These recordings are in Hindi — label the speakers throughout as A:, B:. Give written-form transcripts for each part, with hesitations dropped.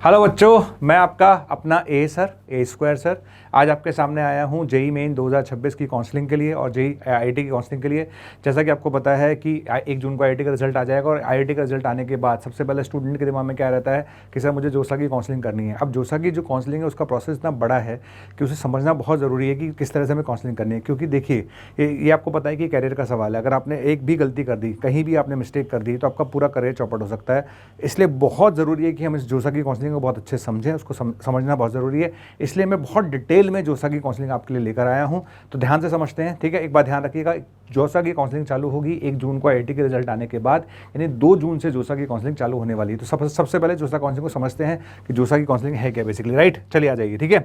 A: हेलो बच्चों, मैं आपका अपना ए स्क्वायर सर आज आपके सामने आया हूँ जेई मेन 2026 की काउंसलिंग के लिए और जेई आईआईटी की काउंसलिंग के लिए। जैसा कि आपको पता है कि 1 जून को आईआईटी का रिजल्ट आ जाएगा और आईआईटी का रिजल्ट आने के बाद सबसे पहले स्टूडेंट के दिमाग में क्या रहता है कि सर मुझे जोसा की काउंसलिंग करनी है। अब जोसा की जो काउंसलिंग है उसका प्रोसेस इतना बड़ा है कि उसे समझना बहुत ज़रूरी है कि किस तरह से हमें काउंसलिंग करनी है, क्योंकि देखिए ये आपको पता है कि कैरियर का सवाल है। अगर आपने एक भी गलती कर दी, कहीं भी आपने मिस्टेक कर दी, तो आपका पूरा करियर चौपट हो सकता है। इसलिए बहुत ज़रूरी है कि हम इस जोसा की काउंसलिंग को बहुत अच्छे से समझें, उसको समझना बहुत ज़रूरी है। इसलिए मैं बहुत डिटेल में जोसा की काउंसलिंग आपके लिए लेकर आया हूँ, तो ध्यान से समझते हैं। ठीक है, एक बात ध्यान रखिएगा, जोसा की काउंसलिंग चालू होगी 1 जून को आईआईटी के रिजल्ट आने के बाद, यानी 2 जून से जोसा की काउंसलिंग चालू होने वाली है। तो सबसे पहले जोसा काउंसलिंग को समझते हैं कि जोसा की काउंसलिंग है क्या बेसिकली, राइट। चलिए आ जाइए। ठीक है,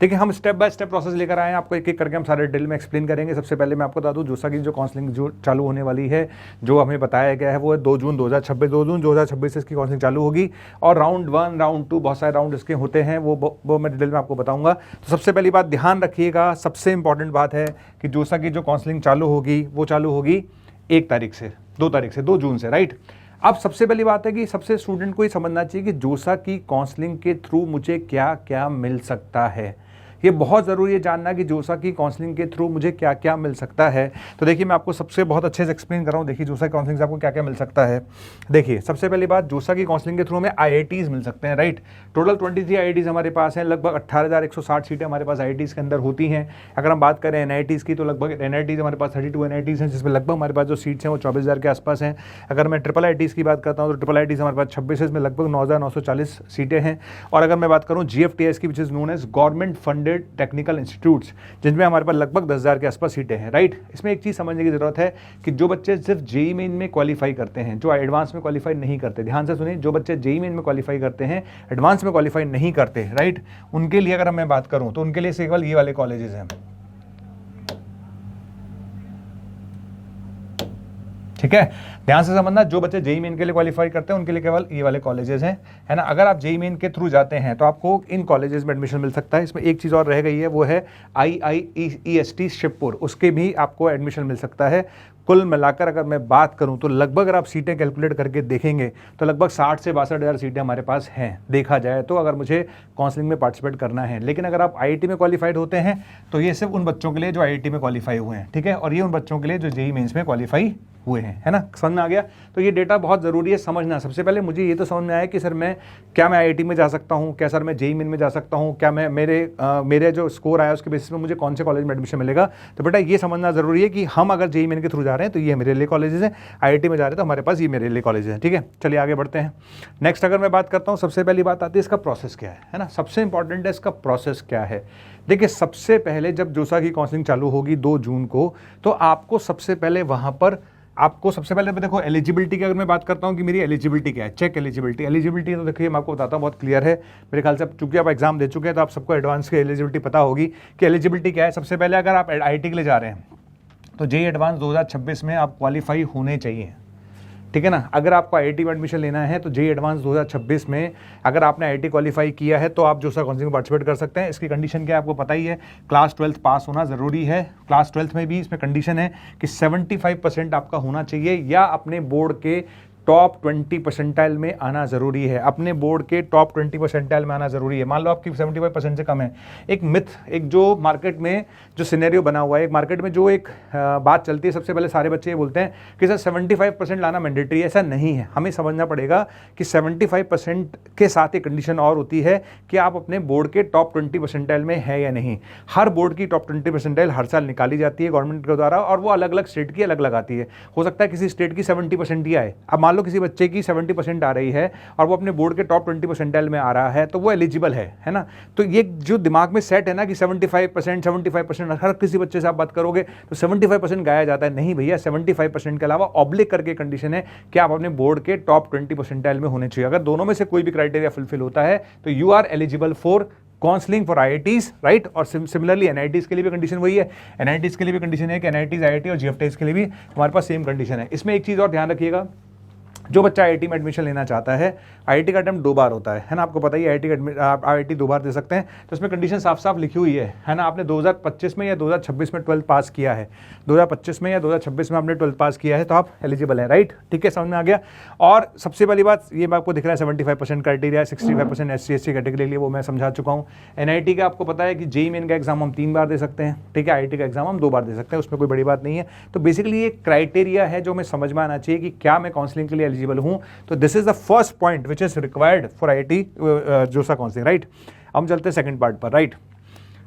A: देखिए हम स्टेप बाय स्टेप प्रोसेस लेकर आए हैं, आपको एक एक करके हम सारे डिटेल में एक्सप्लेन करेंगे। सबसे पहले मैं आपको बता दूं, जोसा की जो काउंसलिंग जो चालू होने वाली है, जो हमें बताया गया है, वो है 2 जून 2026 से इसकी काउंसलिंग चालू होगी। और राउंड 1 राउंड 2 बहुत सारे राउंड इसके होते हैं, वो मैं डिटेल में आपको बताऊंगा। तो सबसे पहली बात ध्यान रखिएगा, सबसे इंपॉर्टेंट बात है कि जोसा की जो काउंसलिंग चालू होगी वो चालू होगी 1 तारीख से 2 तारीख से 2 जून से, राइट। अब सबसे पहली बात है कि सबसे स्टूडेंट को ये समझना चाहिए कि जोसा की काउंसलिंग के थ्रू मुझे क्या क्या मिल सकता है। ये बहुत ज़रूरी है जानना कि जोसा की काउंसलिंग के थ्रू मुझे क्या क्या मिल सकता है। तो देखिए मैं आपको सबसे बहुत अच्छे से एक्सप्लेन कर रहा हूँ। देखिए जोसा की काउंसलिंग से आपको क्या क्या मिल सकता है। देखिए सबसे पहली बात, जोसा की काउंसलिंग के थ्रू हमें आईआईटीज़ मिल सकते हैं, राइट। टोटल 23 आईआईटीज़ हमारे पास हैं, लगभग 18,160 सीटें हमारे पास आईआईटीज़ के अंदर होती हैं। अगर हम बात करें एनआईटीज़ की, तो लगभग एनआईटीज़ हमारे पास 32 एनआईटीज़ हैं, जिसमें लगभग हमारे पास जो सीट्स हैं वो 24,000 के आसपास हैं। अगर मैं ट्रिपल आईटीज़ की बात करता हूँ तो ट्रिपल आईटीज़ हमारे पास 26 है, इसमें लगभग 9,940 सीटें हैं। और अगर मैं बात करूँ जीएफटीएस की, which is known as government funded technical institutes, जिनमें हमारे पास लगभग 10,000 के आसपास सीटें हैं, राइट। इसमें एक चीज़ समझने की जरूरत है कि जो बच्चे सिर्फ जेईई मेन में क्वालिफाई करते हैं, जो एडवांस में क्वालिफाई नहीं करते, ध्यान से सुनिए, जो बच्चे जेईई मेन में क्वालिफाई करते हैं, एडवांस में क्वालिफाई नहीं करते, राइट, उनके लिए अगर मैं बात करूं तो उनके लिए केवल ये वाले कॉलेजेस हैं। ठीक है, ध्यान से समझना, जो बच्चे जेईई मेन के लिए क्वालिफाई करते हैं उनके लिए केवल ये वाले कॉलेजेस हैं, है ना। अगर आप जेईई मेन के थ्रू जाते हैं तो आपको इन कॉलेजेस में एडमिशन मिल सकता है। इसमें एक चीज़ और रह गई है, वो है IIEST शिवपुर, उसके भी आपको एडमिशन मिल सकता है। कुल मिलाकर अगर मैं बात करूं तो लगभग अगर आप सीटें कैलकुलेट करके देखेंगे तो लगभग 60 से 62,000 सीटें हमारे पास हैं, देखा जाए तो, अगर मुझे काउंसलिंग में पार्टिसिपेट करना है। लेकिन अगर आप आईआईटी में क्वालिफाइड होते हैं तो ये सिर्फ उन बच्चों के लिए जो आईआईटी में क्वालिफाई हुए हैं, ठीक है, और ये उन बच्चों के लिए जो जेईई मेंस में क्वालिफाई हुए हैं, है ना। समझ में आ गया। तो ये डेटा बहुत ज़रूरी है समझना। सबसे पहले मुझे ये तो समझ में आया कि सर मैं आईआईटी में जा सकता हूँ, क्या सर मैं जेईई मेन में जा सकता हूँ, क्या मैं मेरे जो स्कोर आया उसके बेसिस पे मुझे कौन से कॉलेज में एडमिशन मिलेगा। तो बेटा ये समझना ज़रूरी है कि हम अगर जेईई मेन के थ्रू जा रहे हैं तो ये मेरे लिए कॉलेजेस हैं, आईआईटी में जा रहे हैं तो हमारे पास ये मेरे लिए कॉलेज हैं, ठीक है। चलिए आगे बढ़ते हैं। नेक्स्ट अगर मैं बात करता हूँ, सबसे पहली बात आती है इसका प्रोसेस क्या है ना। सबसे इंपॉर्टेंट है इसका प्रोसेस क्या है। देखिए सबसे पहले जब जोसा की काउंसलिंग चालू होगी 2 जून को, तो आपको सबसे पहले वहाँ पर देखो एलिजिबिलिटी की अगर मैं बात करता हूँ कि मेरी एलिजिबिलिटी क्या है, चेक एलिजिबिलिटी तो देखिए मैं आपको बताता हूँ, बहुत क्लियर है मेरे ख्याल से। चूंकि आप एग्जाम दे चुके हैं तो आप सबको एडवांस की एलिजिबिलिटी पता होगी कि एलिजिबिलिटी क्या है। सबसे पहले अगर आप आईआईटी के लिए जा रहे हैं तो जेईई एडवांस 2026 में आप क्वालिफाई होने चाहिए, ठीक है ना। अगर आपको आईआईटी में एडमिशन लेना है तो जेईई एडवांस 2026 में अगर आपने आईआईटी क्वालिफाई किया है तो आप जोसा काउंसलिंग में पार्टिसिपेट कर सकते हैं। इसकी कंडीशन क्या है आपको पता ही है, क्लास 12 पास होना ज़रूरी है। क्लास 12 में भी इसमें कंडीशन है कि 75% आपका होना चाहिए या अपने बोर्ड के टॉप 20 परसेंटाइल में आना ज़रूरी है। अपने बोर्ड के टॉप 20 परसेंटाइल में आना ज़रूरी है। मान लो आपकी 75% से कम है। एक मिथ, एक जो मार्केट में जो सिनेरियो बना हुआ है, एक मार्केट में जो एक बात चलती है, सबसे पहले सारे बच्चे ये बोलते हैं कि सर 75% लाना मैंडेटरी है। ऐसा नहीं है, हमें समझना पड़ेगा कि 75% के साथ एक कंडीशन और होती है कि आप अपने बोर्ड के टॉप 20 परसेंटाइल में है या नहीं। हर बोर्ड की टॉप 20 परसेंटाइल हर साल निकाली जाती है गवर्नमेंट के द्वारा, और वो अलग अलग स्टेट की अलग अलग आती है। हो सकता है किसी स्टेट की 70% ही आए। अब मान लो किसी बच्चे की 70% आ रही है और वो अपने बोर्ड के टॉप 20 परसेंटाइल में आ रहा है, तो वो एलिजिबल है ना। तो ये जो दिमाग में सेट है ना कि 75% हर किसी बच्चे से आप बात करोगे तो 75% गाया जाता है। नहीं भैया, 75% के अलावा ऑब्लिक करके कंडीशन है कि आप अपने बोर्ड के टॉप 20 परसेंटाइल में होने चाहिए। अगर दोनों में से कोई भी क्राइटेरिया फुलफिल होता है तो you are eligible for counselling for IITs, right. और सिमिलरली एनआईटीज के लिए भी कंडीशन वही है। एनआईटीज के लिए भी कंडीशन है कि एनआईटीज, आईआईटी और जीएफटीज के लिए भी हमारे पास सेम कंडीशन है। इसमें एक चीज़ और ध्यान रखिएगा, जो बच्चा आईआईटी में एडमिशन लेना चाहता है, आईआईटी का अटेम्प्ट 2 बार होता है ना, आपको पता ही है आप आईआईटी 2 बार दे सकते हैं। तो इसमें कंडीशन साफ साफ लिखी हुई है ना, आपने 2025 में या 2026 में 12th पास किया है, 2025 में या 2026 में आपने 12th पास किया है तो आप एलिजिबल हैं, राइट। ठीक है, समझ में आ गया। और सबसे पहली बात ये आपको दिख रहा है 75% क्राइटेरिया, 65% SC/ST कैटेगरी के लिए, वो मैं समझा चुका हूँ। एनआईटी का आपको पता है कि जेईई मेन का एग्जाम हम 3 बार दे सकते हैं, ठीक है, आईआईटी का एग्जाम हम 2 बार दे सकते हैं, उसमें कोई बड़ी बात नहीं है। तो बेसिकली ये क्राइटेरिया है जो हमें समझ में आना चाहिए कि क्या मैं काउंसलिंग के लिए एलिजिबल हूँ। तो this is the first point which is required for IIT जोसा काउंसलिंग, राइट। अब हम चलते हैं सेकंड पार्ट पर, राइट।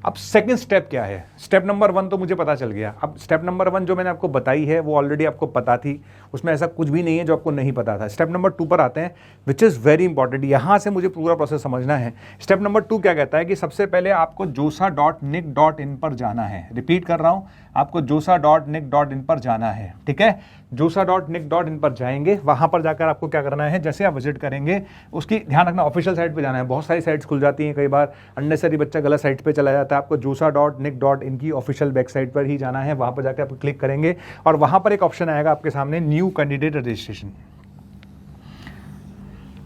A: अब सेकंड स्टेप क्या है? स्टेप नंबर 1 तो मुझे पता चल गया। अब स्टेप नंबर 1 जो मैंने आपको बताई है वो ऑलरेडी आपको पता थी, उसमें ऐसा कुछ भी नहीं है जो आपको नहीं पता था। स्टेप नंबर 2 पर आते हैं, विच इज़ वेरी इंपॉर्टेंट। यहाँ से मुझे पूरा प्रोसेस समझना है। स्टेप नंबर 2 क्या कहता है कि सबसे पहले आपको josa.nic.in पर जाना है। रिपीट कर रहा हूँ, आपको josa.nic.in पर जाना है, ठीक है। josa.nic.in पर जाएंगे, वहां पर जाकर आपको क्या करना है, जैसे आप विजिट करेंगे उसकी ध्यान रखना, ऑफिशियल साइट पे जाना है। बहुत सारी साइट्स खुल जाती हैं, कई बार अननेसेसरी बच्चा गलत साइट पे चला जाता है। आपको josa.nic.in की ऑफिशियल वेबसाइट पर ही जाना है, वहां पर जाकर आप क्लिक करेंगे और वहां पर एक ऑप्शन आएगा आपके सामने, न्यू कैंडिडेट रजिस्ट्रेशन,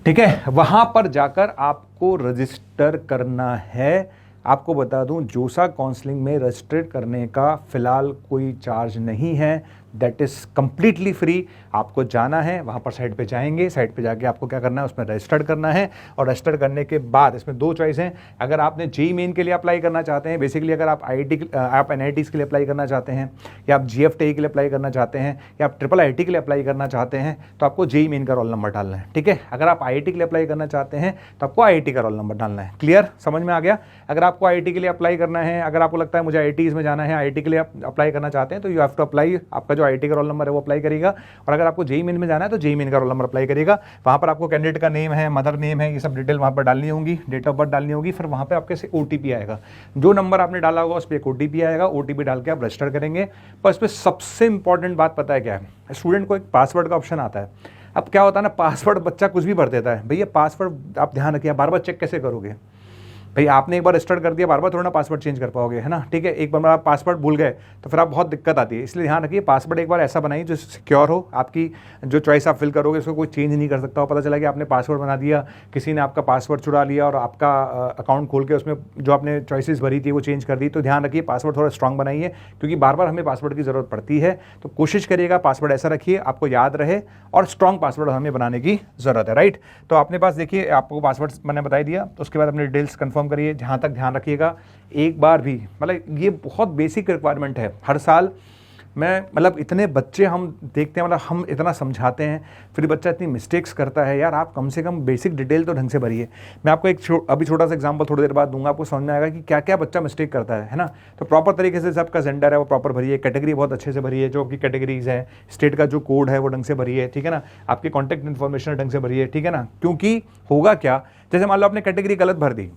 A: ठीक है। वहां पर जाकर आपको रजिस्टर करना है। आपको बता दूं, जोसा काउंसलिंग में रजिस्टर करने का फिलहाल कोई चार्ज नहीं है, दैट इज कंप्लीटली फ्री। आपको जाना है, वहां पर साइट पे जाएंगे, साइट पे जाके आपको क्या करना है, उसमें रजिस्टर करना है। और रजिस्टर करने के बाद इसमें 2 चॉइस हैं। अगर आपने जेईई मेन के लिए अप्लाई करना चाहते हैं, बेसिकली अगर आप आप एनआईटीज़ के लिए अप्लाई करना चाहते हैं, या आप जीएफटीई के लिए अप्लाई करना चाहते हैं, या आप IIIT के लिए अप्लाई करना चाहते हैं, तो आपको जेईई मेन का रोल नंबर डालना है, ठीक है। अगर आप आईआईटी के लिए अप्लाई करना चाहते हैं तो आपको आईआईटी का रोल नंबर डालना है। क्लियर, समझ में आ गया। अगर आपको आईआईटी के लिए अप्लाई करना है, अगर आपको लगता है मुझे आईआईटीज़ में जाना है, आईआईटी के लिए अप्लाई करना चाहते हैं, तो यू हैव टू अप्लाई, आपका जो आईआईटी का रोल नंबर है वो अप्लाई करेगा। और अगर आपको जेईई मेन में जाना है तो जेईई मेन का रोल नंबर अप्लाई करेगा। वहां पर आपको कैंडिडेट का नेम है, मदर नेम है, ये सब डिटेल वहां पर डालनी होंगी, डेट ऑफ बर्थ डालनी होगी। फिर वहां पे आपके से ओटीपी आएगा, जो नंबर आपने डाला होगा उस पर एक ओटीपी आएगा, ओटीपी डाल के आप रजिस्टर करेंगे। पर इस पर सबसे इंपॉर्टेंट बात पता है क्या है, स्टूडेंट को एक पासवर्ड का ऑप्शन आता है। अब क्या होता है ना, पासवर्ड बच्चा कुछ भी भर देता है। भैया पासवर्ड आप ध्यान रखिए, बार बार चेक कैसे करोगे भाई, आपने एक बार रजिस्टर कर दिया, बार बार थोड़ा ना पासवर्ड चेंज कर पाओगे, है ना, ठीक है। एक बार आप पासवर्ड भूल गए तो फिर आप बहुत दिक्कत आती है। इसलिए ध्यान रखिए, पासवर्ड एक बार ऐसा बनाइए जो सिक्योर हो, आपकी जो चॉइस आप फिल करोगे उसको कोई चेंज नहीं कर सकता हो। पता चला कि आपने पासवर्ड बना दिया, किसी ने आपका पासवर्ड चुरा लिया और आपका अकाउंट खोल के उसमें जो आपने चॉइसेस भरी थी वो चेंज कर दी। तो ध्यान रखिए, पासवर्ड थोड़ा स्ट्रॉन्ग बनाइए, क्योंकि बार बार हमें पासवर्ड की ज़रूरत पड़ती है। तो कोशिश करिएगा पासवर्ड ऐसा रखिए आपको याद रहे, और स्ट्रॉन्ग पासवर्ड हमें बनाने की ज़रूरत है, राइट। तो अपने पास देखिए, आपको पासवर्ड मैंने बता दिया, तो उसके बाद अपने डिटेल्स कंफर्म करिए। जहाँ तक ध्यान रखिएगा, एक बार भी, मतलब ये बहुत बेसिक रिक्वायरमेंट है। हर साल मैं, मतलब इतने बच्चे हम देखते हैं, मतलब हम इतना समझाते हैं, फिर बच्चा इतनी मिस्टेक्स करता है। यार आप कम से कम बेसिक डिटेल तो ढंग से भरिए। मैं आपको एक अभी छोटा सा एग्जांपल थोड़ी देर बाद दूंगा, आपको समझ में आएगा कि क्या क्या बच्चा मिस्टेक करता है ना। तो प्रॉपर तरीके से आपका जेंडर है वो प्रॉपर भरिए, कैटेगरी बहुत अच्छे से भरिए, जो आपकी कैटेगरीज है, स्टेट का जो कोड है वो ढंग से भरिए, ठीक है ना। आपकी कॉन्टैक्ट इन्फॉर्मेशन ढंग से भरिए, ठीक है ना। क्योंकि होगा क्या, जैसे मान लो आपने कैटेगरी गलत भर दी,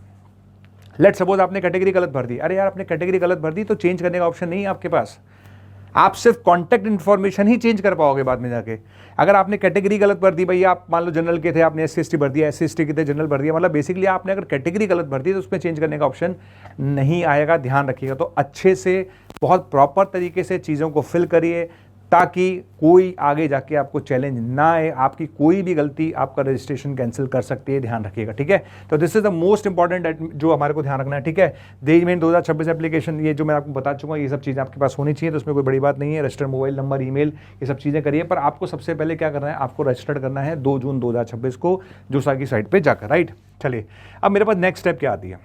A: लेट सपोज आपने कैटेगरी गलत भर दी, अरे यार आपने कैटेगरी गलत भर दी तो चेंज करने का ऑप्शन नहीं है आपके पास। आप सिर्फ कॉन्टैक्ट इन्फॉर्मेशन ही चेंज कर पाओगे बाद में जाके। अगर आपने कैटेगरी गलत भर दी, भाई आप मान लो जनरल के थे, आपने SC/ST भर दिया, SC/ST के थे जनरल भर दिया, मतलब बेसिकली आपने अगर कैटेगरी गलत भर दी तो उसमें चेंज करने का ऑप्शन नहीं आएगा, ध्यान रखिएगा। तो अच्छे से बहुत प्रॉपर तरीके से चीज़ों को फिल करिए, ताकि कोई आगे जाके आपको चैलेंज ना आए। आपकी कोई भी गलती आपका रजिस्ट्रेशन कैंसिल कर सकती है, ध्यान रखिएगा, ठीक है। तो this is the most important जो हमारे को ध्यान रखना है, ठीक है। जेईई मेन 2026 एप्लीकेशन, ये जो मैं आपको बता चुका हूँ, ये सब चीज़ें आपके पास होनी चाहिए, तो उसमें कोई बड़ी बात नहीं है। रजिस्टर मोबाइल नंबर, ईमेल, ये सब चीज़ें करिए। पर आपको सबसे पहले क्या करना है, आपको रजिस्टर करना है 2 जून 2026 को जोसा की साइट पर जाकर, राइट। चलिए, अब मेरे पास नेक्स्ट स्टेप क्या आती है,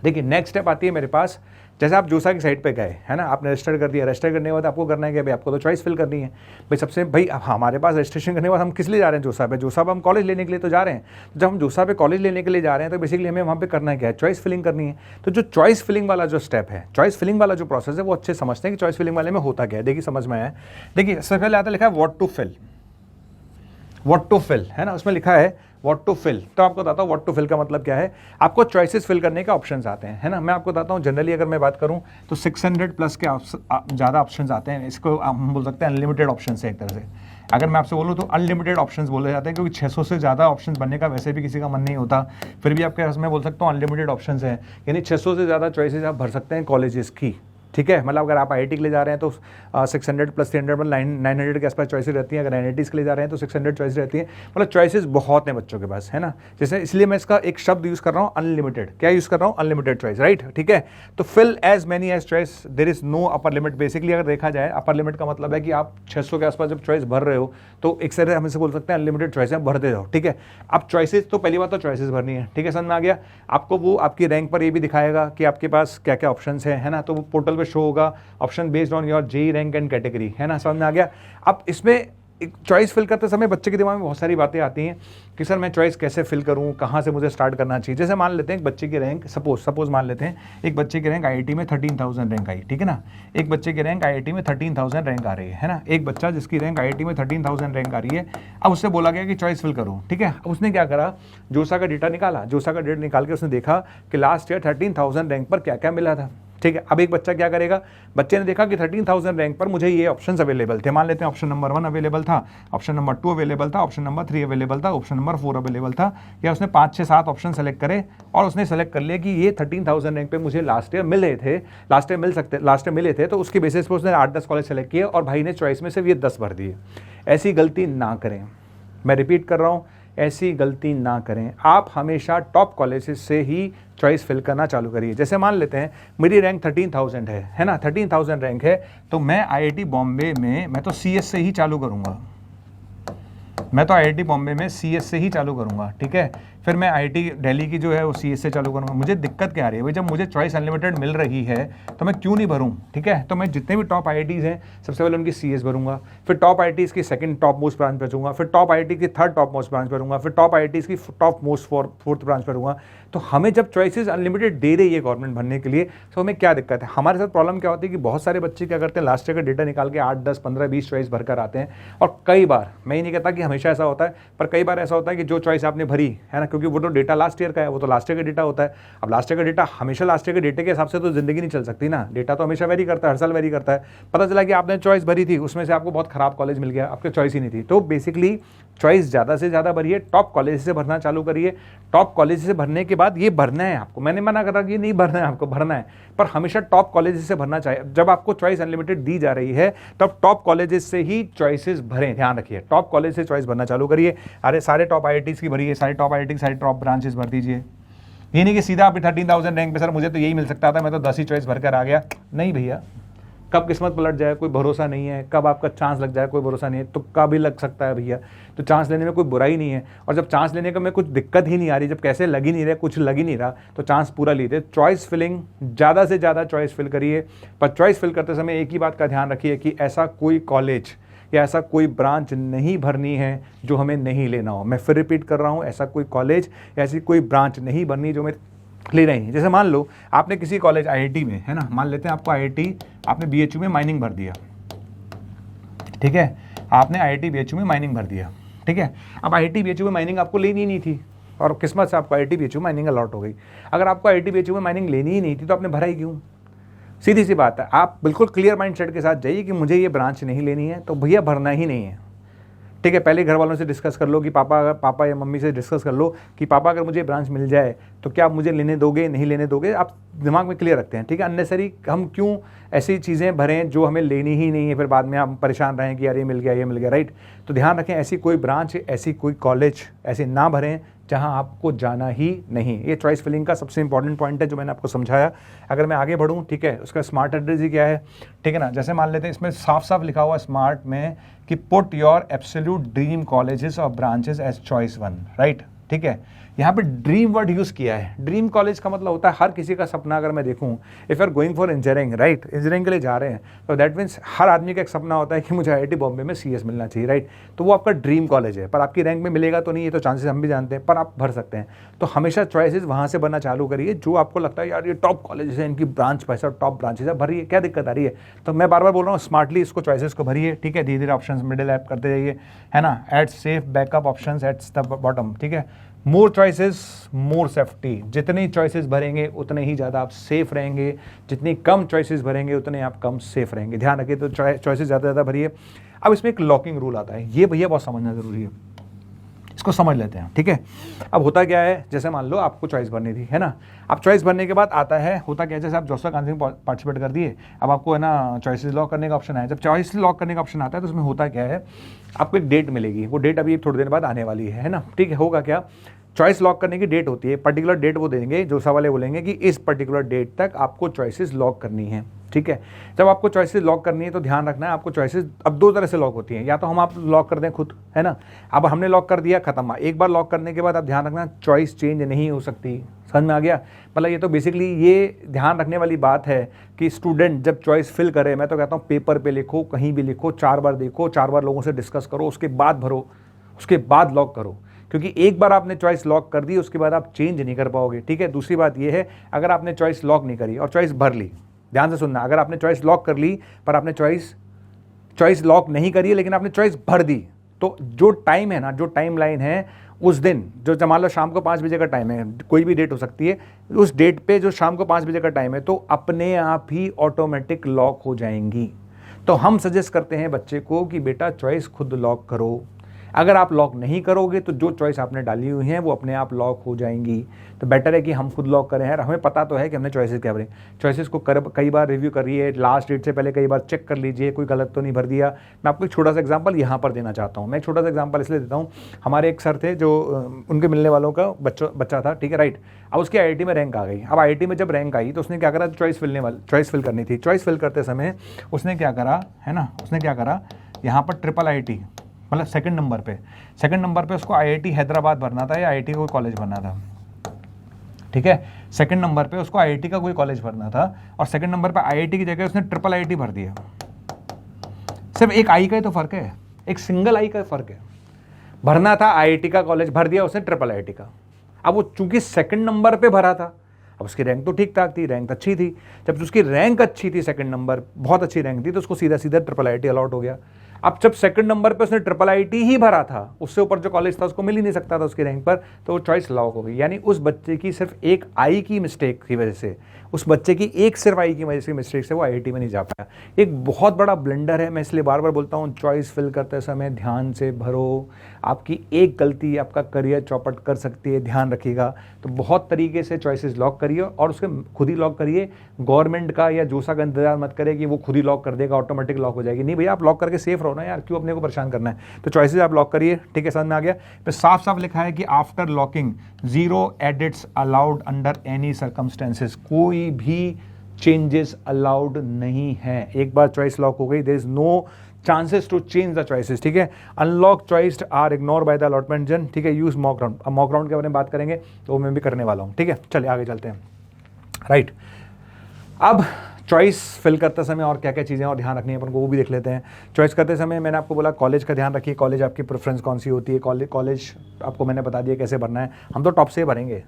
A: देखिए नेक्स्ट स्टेप आती है मेरे पास, जैसे आप जोसा की साइट पे गए, है ना, आपने रजिस्टर कर दिया। रजिस्टर करने के बाद आपको करना है कि भाई आपको तो चॉइस फिल करनी है। भाई सबसे, भाई हमारे पास रजिस्ट्रेशन करने के बाद हम किस लिए जा रहे हैं जोसा पे? जोसा पे हम कॉलेज लेने के लिए तो जा रहे हैं। तो जब हम जोसा पे कॉलेज लेने के लिए जा रहे हैं तो बेसिकली हमें वहाँ पे करना है क्या है, चॉइस फिलिंग करनी है। तो जो चॉइस फिलिंग वाला जो स्टेप है, चॉइस फिलिंग वाला जो प्रोसेस है, वो अच्छे समझते हैं कि चॉइस फिलिंग वाले में होता क्या है। देखिए समझ में आया, देखिए सबसे पहले आता लिखा है what to fill, what to fill, है ना, उसमें लिखा है व्हाट टू फिल। तो आपको बताता हूँ व्हाट टू फिल का मतलब क्या है। आपको चॉइसेस फिल करने के ऑप्शंस आते हैं, है ना। मैं आपको बताता हूँ, जनरली अगर मैं बात करूँ तो 600 प्लस के ज़्यादा ऑप्शंस आते हैं। इसको हम बोल सकते हैं अनलिमिटेड ऑप्शन है एक तरह से। अगर मैं आपसे बोलूँ तो अनलिमिटेड ऑप्शंस बोले जाते हैं, क्योंकि 600 से ज़्यादा ऑप्शंस बनने का वैसे भी किसी का मन नहीं होता। फिर भी आपके पास मैं बोल सकता हूँ अनलिमिटेड ऑप्शंस हैं, यानी 600 से ज़्यादा चॉइसेस आप भर सकते हैं कॉलेजेस की, ठीक है, मतलब अगर आप IIT के लिए जा रहे हैं तो 600 प्लस 300 में 900 के आसपास चॉइसेस रहती हैं, अगर NITs के लिए जा रहे हैं तो 600 चॉइस रहती हैं, मतलब चॉइसेस बहुत हैं बच्चों के पास, है ना। जैसे इसलिए मैं इसका एक शब्द यूज़ कर रहा हूँ अनलिमिटेड, क्या यूज़ कर रहा हूँ, अनलिमिटेड चॉइस, राइट, ठीक है। तो fill as many as choice, there is no upper limit. Basically अगर देखा जाए अपर लिमिट का मतलब है कि आप 600 के आसपास जब चॉइस भर रहे हो तो एक तरह हम इसे बोल सकते हैं अनलिमिटेड चॉइस है, भरते जाओ, ठीक है। अब चॉइसेस तो पहली बात तो चॉइसेस भरनी है, ठीक है, समझ में आ गया। आपको वो आपकी रैंक पर ये भी दिखाएगा कि आपके पास क्या क्या ऑप्शन है ना, तो वो पोर्टल पे शो होगा option based on your JEE rank and category, है ना, समझ में आ गया। अब इसमें चॉइस फिल करते समय बच्चे के दिमाग में बहुत सारी बातें आती हैं कि सर मैं चॉइस कैसे फिल करूं, कहां से मुझे स्टार्ट करना चाहिए। जैसे मान लेते हैं एक बच्चे की रैंक सपोज मान लेते हैं एक बच्चे की रैंक IIT में 13,000 रैंक आई, ठीक है ना, एक बच्चे की रैंक IIT में 13,000 रैंक आ रही है ना, एक बच्चा जिसकी रैंक IIT में 13,000 रैंक आ रही है। अब उससे बोला गया कि चॉइस फिल करो, ठीक है। अब उसने क्या करा, जोसा का डेटा निकाला, जोसा का डेटा निकाल के उसने देखा कि लास्ट ईयर 13,000 रैंक पर क्या क्या मिला था, ठीक है। अब एक बच्चा क्या करेगा, बच्चे ने देखा कि 13,000 रैंक पर मुझे ये ऑप्शंस अवेलेबल थे, मान लेते हैं ऑप्शन नंबर 1 अवेलेबल था, ऑप्शन नंबर 2 अवेलेबल था, ऑप्शन नंबर 3 अवेलेबल था, ऑप्शन नंबर 4 अवेलेबल था, या उसने 5, 6, 7 ऑप्शन सेलेक्ट करे और उसने सेलेक्ट कर लिया कि ये 13,000 रैंक पे मुझे लास्ट ईयर मिले थे, लास्ट ईयर मिले थे, तो उसकी बेसिस पे उसने 8-10 कॉलेज सेलेक्ट किए और भाई ने चॉइस में सिर्फ ये 10 भर दिए। ऐसी गलती ना करें, मैं रिपीट कर रहा हूँ, ऐसी गलती ना करें। आप हमेशा टॉप कॉलेजेस से ही चॉइस फिल करना चालू करिए। जैसे मान लेते हैं मेरी रैंक 13,000 है ना, 13,000 रैंक है, तो मैं IIT बॉम्बे में मैं तो CS से ही चालू करूँगा, मैं तो IIT बॉम्बे में CS से ही चालू करूँगा, ठीक है। फिर मैं IIT दिल्ली की जो है वो CS से चालू करूँगा। मुझे दिक्कत क्या आ रही है भाई, जब मुझे चॉइस अनलिमिटेड मिल रही है तो मैं क्यों नहीं भरूँ, ठीक है। तो मैं जितने भी टॉप IITs हैं सबसे पहले उनकी CS भरूँगा, फिर टॉप IITs की सेकंड टॉप मोस्ट ब्रांच पर जाऊँगा, फिर टॉप IIT की थर्ड टॉप मोस्ट ब्रांच पर जाऊँगा, फिर टॉप IITs की टॉप मोस्ट फोर्थ ब्रांच पर जाऊँगा। तो हमें जब चॉइसेस अनलिमिटेड दे रही है गवर्नमेंट भरने के लिए, तो हमें क्या दिक्कत है। हमारे साथ प्रॉब्लम क्या होती है कि बहुत सारे बच्चे क्या करते हैं, लास्ट ईयर का डेटा निकाल के 8, 10, 15, 20 चॉइस भरकर आते हैं। और कई बार, मैं ये नहीं कहता कि हमेशा ऐसा होता है, पर कई बार ऐसा होता है कि जो चॉइस आपने भरी है ना, क्योंकि वो तो डेटा लास्ट ईयर का है, वो तो लास्ट ईयर का डेटा होता है। अब लास्ट ईयर का डेटा हमेशा लास्ट ईयर के डेटे के हिसाब से तो जिंदगी नहीं चल सकती ना, डेटा तो हमेशा वेरी करता है, हर साल वेरी करता है। पता चला कि आपने चॉइस भरी थी, उसमें से आपको बहुत खराब कॉलेज मिल गया, आपकी चॉइस ही नहीं थी। तो बेसिकली चॉइस ज़्यादा से ज़्यादा भरिए, टॉप कॉलेज से भरना चालू करिए। टॉप कॉलेज से भरने के बाद ये भरना है आपको, मैंने मना कर रहा कि ये नहीं भरना है, आपको भरना है, पर हमेशा टॉप कॉलेज से भरना चाहिए। जब आपको चॉइस अनलिमिटेड दी जा रही है तब टॉप कॉलेजेस से ही चॉइसेस भरें, ध्यान रखिए, टॉप कॉलेज से चॉइस भरना चालू करिए। अरे सारे टॉप IITs की भरिए, सारे टॉप IIT सारे टॉप ब्रांचेस भर दीजिए। ये नहीं कि सीधा आप 13,000 रैंक पे सर मुझे तो यही मिल सकता था, मैं तो 10 ही चॉइस भर कर आ गया। नहीं भैया, कब किस्मत पलट जाए कोई भरोसा नहीं है, कब आपका चांस लग जाए कोई भरोसा नहीं है, तो कब भी लग सकता है भैया। तो चांस लेने में कोई बुराई नहीं है, और जब चांस लेने का में कुछ दिक्कत ही नहीं आ रही, जब कैसे लग ही नहीं रहा, कुछ लग ही नहीं रहा, तो चांस पूरा लीजिए। चॉइस फिलिंग, ज़्यादा से ज़्यादा चॉइस फिल करिए, पर चॉइस फिल करते समय एक ही बात का ध्यान रखिए कि ऐसा कोई कॉलेज या ऐसा कोई ब्रांच नहीं भरनी है जो हमें नहीं लेना हो। मैं फिर रिपीट कर रहा हूँ, ऐसा कोई कॉलेज या ऐसी कोई ब्रांच नहीं भरनी जो मैं ले रही है। जैसे मान लो आपने किसी कॉलेज IIT में, है ना, मान लेते हैं आपको IIT, आपने BHU में माइनिंग भर दिया, ठीक है, आपने IIT BHU में माइनिंग भर दिया, ठीक है। अब IIT BHU में माइनिंग आपको लेनी ही नहीं थी और किस्मत से आपको IIT BHU माइनिंग अलॉट हो गई। अगर आपको IIT BHU में माइनिंग लेनी ही नहीं थी तो आपने भरा ही क्यों। सीधी सी बात है, आप बिल्कुल क्लियर माइंड सेट के साथ जाइए कि मुझे ये ब्रांच नहीं लेनी है, तो भैया भरना ही नहीं है, ठीक है। पहले घर वालों से डिस्कस कर लो कि पापा या मम्मी से डिस्कस कर लो कि पापा अगर मुझे ब्रांच मिल जाए तो क्या आप मुझे लेने दोगे, नहीं लेने दोगे, आप दिमाग में क्लियर रखते हैं, ठीक है। अननेसरी हम क्यों ऐसी चीज़ें भरें जो हमें लेनी ही नहीं है, फिर बाद में हम परेशान रहें कि यार ये मिल गया, राइट। तो ध्यान रखें, ऐसी कोई ब्रांच, ऐसी कोई कॉलेज ऐसे ना भरें जहां आपको जाना ही नहीं। ये चॉइस फिलिंग का सबसे इंपॉर्टेंट पॉइंट है जो मैंने आपको समझाया। अगर मैं आगे बढ़ूं, ठीक है, उसका स्मार्ट एड्रेस ही क्या है, ठीक है ना। जैसे मान लेते हैं इसमें साफ साफ लिखा हुआ स्मार्ट में कि put your absolute dream colleges और ब्रांचेस एज चॉइस 1, राइट, ठीक है। यहाँ पे ड्रीम वर्ड यूज़ किया है। ड्रीम कॉलेज का मतलब होता है हर किसी का सपना। अगर मैं देखूँ, if you are going for engineering, right, engineering के लिए जा रहे हैं, तो दैट मीन्स हर आदमी का एक सपना होता है कि मुझे IIT बॉम्बे में CS मिलना चाहिए, राइट। तो वो आपका ड्रीम कॉलेज है, पर आपकी रैंक में मिलेगा तो नहीं, ये तो चांसेस हम भी जानते हैं, पर आप भर सकते हैं। तो हमेशा चॉइसेस वहाँ से बनना चालू करिए जो आपको लगता है यार ये टॉप कॉलेज है, इनकी ब्रांच पैसा टॉप ब्रांचेज है, भरिए, क्या दिक्कत आ रही है। तो मैं बार बार बोल रहा हूँ, स्मार्टली इसको चॉइसेस को भरिए, ठीक है। धीरे धीरे ऑप्शन मिडिल ऐप करते जाइए, है ना। At safe backup option at the bottom, ठीक है। मोर चॉइसेस मोर सेफ्टी, जितनी चॉइसेस भरेंगे उतने ही ज़्यादा आप सेफ रहेंगे, जितनी कम चॉइसेस भरेंगे उतने आप कम सेफ रहेंगे। ध्यान रखिए, तो चॉइसेस ज़्यादा भरिए। अब इसमें एक लॉकिंग रूल आता है, ये भैया बहुत समझना ज़रूरी है। इसको समझ लेते हैं, ठीक है। अब होता क्या है, जैसे मान लो आपको चॉइस भरनी थी, है ना। अब चॉइस भरने के बाद आता है, होता क्या है, जैसे आप जोसा काउंसिलिंग में पार्टिसिपेट कर दिए, अब आपको है ना चॉइसेस लॉक करने का ऑप्शन है। जब चॉइस लॉक करने का ऑप्शन आता है तो उसमें होता क्या है, आपको एक डेट मिलेगी, वो डेट अभी थोड़ी देर बाद आने वाली है ना, ठीक है। होगा क्या, चॉइस लॉक करने की डेट होती है, पर्टिकुलर डेट वो देंगे, जोसा वाले बोलेंगे कि इस पर्टिकुलर डेट तक आपको चॉइसेस लॉक करनी है, ठीक है। जब आपको चॉइसेस लॉक करनी है तो ध्यान रखना है, आपको चॉइसेस अब दो तरह से लॉक होती हैं, या तो हम आप लॉक कर दें खुद, है ना। अब हमने लॉक कर दिया, खत्म। एक बार लॉक करने के बाद आप ध्यान रखना चॉइस चेंज नहीं हो सकती। समझ में आ गया। मतलब ये तो बेसिकली ये ध्यान रखने वाली बात है कि स्टूडेंट जब चॉइस फिल करे, मैं तो कहता हूँ पेपर पे लिखो, कहीं भी लिखो, 4 बार देखो, 4 बार लोगों से डिस्कस करो, उसके बाद भरो, उसके बाद लॉक करो, क्योंकि एक बार आपने चॉइस लॉक कर दी उसके बाद आप चेंज नहीं कर पाओगे, ठीक है। दूसरी बात ये है, अगर आपने चॉइस लॉक नहीं करी और चॉइस भर ली, ध्यान से सुनना, अगर आपने चॉइस लॉक कर ली पर आपने चॉइस लॉक नहीं करी है लेकिन आपने चॉइस भर दी, तो जो टाइम है ना, जो टाइम लाइन है उस दिन, जो मान लो शाम को 5 बजे का टाइम है, कोई भी डेट हो सकती है, उस डेट पे जो शाम को 5 बजे का टाइम है, तो अपने आप ही ऑटोमेटिक लॉक हो जाएंगी। तो हम सजेस्ट करते हैं बच्चे को कि बेटा चॉइस खुद लॉक करो। अगर आप लॉक नहीं करोगे तो जो चॉइस आपने डाली हुई है वो अपने आप लॉक हो जाएंगी। तो बेटर है कि हम खुद लॉक करें। यार हमें पता तो है कि हमने चॉइसेस क्या भरे, चॉइसेस को कई बार रिव्यू करिए, लास्ट डेट से पहले कई बार चेक कर लीजिए कोई गलत तो नहीं भर दिया। मैं आपको एक छोटा सा एग्जांपल यहाँ पर देना चाहता हूँ। मैं एक छोटा सा एग्जांपल इसलिए देता हूँ, हमारे एक सर थे जो उनके मिलने वालों का बच्चा था, ठीक है, राइट। अब उसकी IIT में रैंक आ गई। अब IIT में जब रैंक आई तो उसने क्या करा, चॉइस फिल करनी थी। चॉइस फिल करते समय उसने क्या करा, है ना, उसने क्या करा, यहाँ पर IIIT मतलब सेकंड नंबर पे उसको IIT हैदराबाद भरना था या IIT का कोई कॉलेज भरना था, ठीक है। सेकंड नंबर पे उसको IIT का कोई कॉलेज भरना था और सेकंड नंबर पे IIT की जगह उसने IIIT भर दिया। सिर्फ एक आई का ही तो फर्क है, एक सिंगल आई का फर्क है। भरना था IIT का कॉलेज, भर दिया उसने IIIT का। अब वो चूंकि सेकंड नंबर पे भरा था, अब उसकी रैंक तो ठीक ठाक थी, रैंक अच्छी थी। जब उसकी रैंक अच्छी थी, सेकंड नंबर बहुत अच्छी रैंक थी, तो उसको सीधा IIIT अलॉट हो गया। अब जब सेकंड नंबर पे उसने IIIT ही भरा था, उससे ऊपर जो कॉलेज था उसको मिल ही नहीं सकता था उसकी रैंक पर, तो वो चॉइस लॉक हो गई। यानी उस बच्चे की सिर्फ एक आई की मिस्टेक की वजह से, उस बच्चे की एक सिर्फ आई की वजह से मिस्टेक से वो IIT में नहीं जा पाया। एक बहुत बड़ा ब्लंडर है। मैं इसलिए बार बार बोलता हूँ, चॉइस फिल करते समय ध्यान से भरो। आपकी एक गलती आपका करियर चौपट कर सकती है, ध्यान रखिएगा। तो बहुत तरीके से चॉइसेस लॉक करिए और उसके खुद ही लॉक करिए। गवर्नमेंट का या जोसा का इंतजार मत करें कि वो खुद ही लॉक कर देगा, ऑटोमेटिक लॉक हो जाएगी। नहीं भैया, आप लॉक करके सेफ रहो ना यार, क्यों अपने को परेशान करना है। तो चॉइसेस आप लॉक करिए, ठीक है, समझ में आ गया। फिर साफ साफ लिखा है कि after locking 0 edits allowed under any circumstances, कोई भी चेंजेस अलाउड नहीं है। एक बार चॉइस लॉक हो गई, there is no chances to change the choices, ठीक है। Unlock choice are ignore by the allotment जन, ठीक है। यूज मॉक राउंड, अब मॉक राउंड के बारे में बात करेंगे तो वो मैं भी करने वाला हूँ, ठीक है। चलिए आगे चलते हैं, राइट। अब चॉइस फिल करते समय और क्या क्या चीज़ें और ध्यान रखनी है अपन को, वो भी देख लेते हैं। चॉइस करते समय मैंने आपको बोला कॉलेज का ध्यान रखिए, कॉलेज आपकी प्रेफरेंस कौन सी होती है, कॉलेज आपको मैंने बता दिया कैसे भरना है। हम तो टॉप से भरेंगे,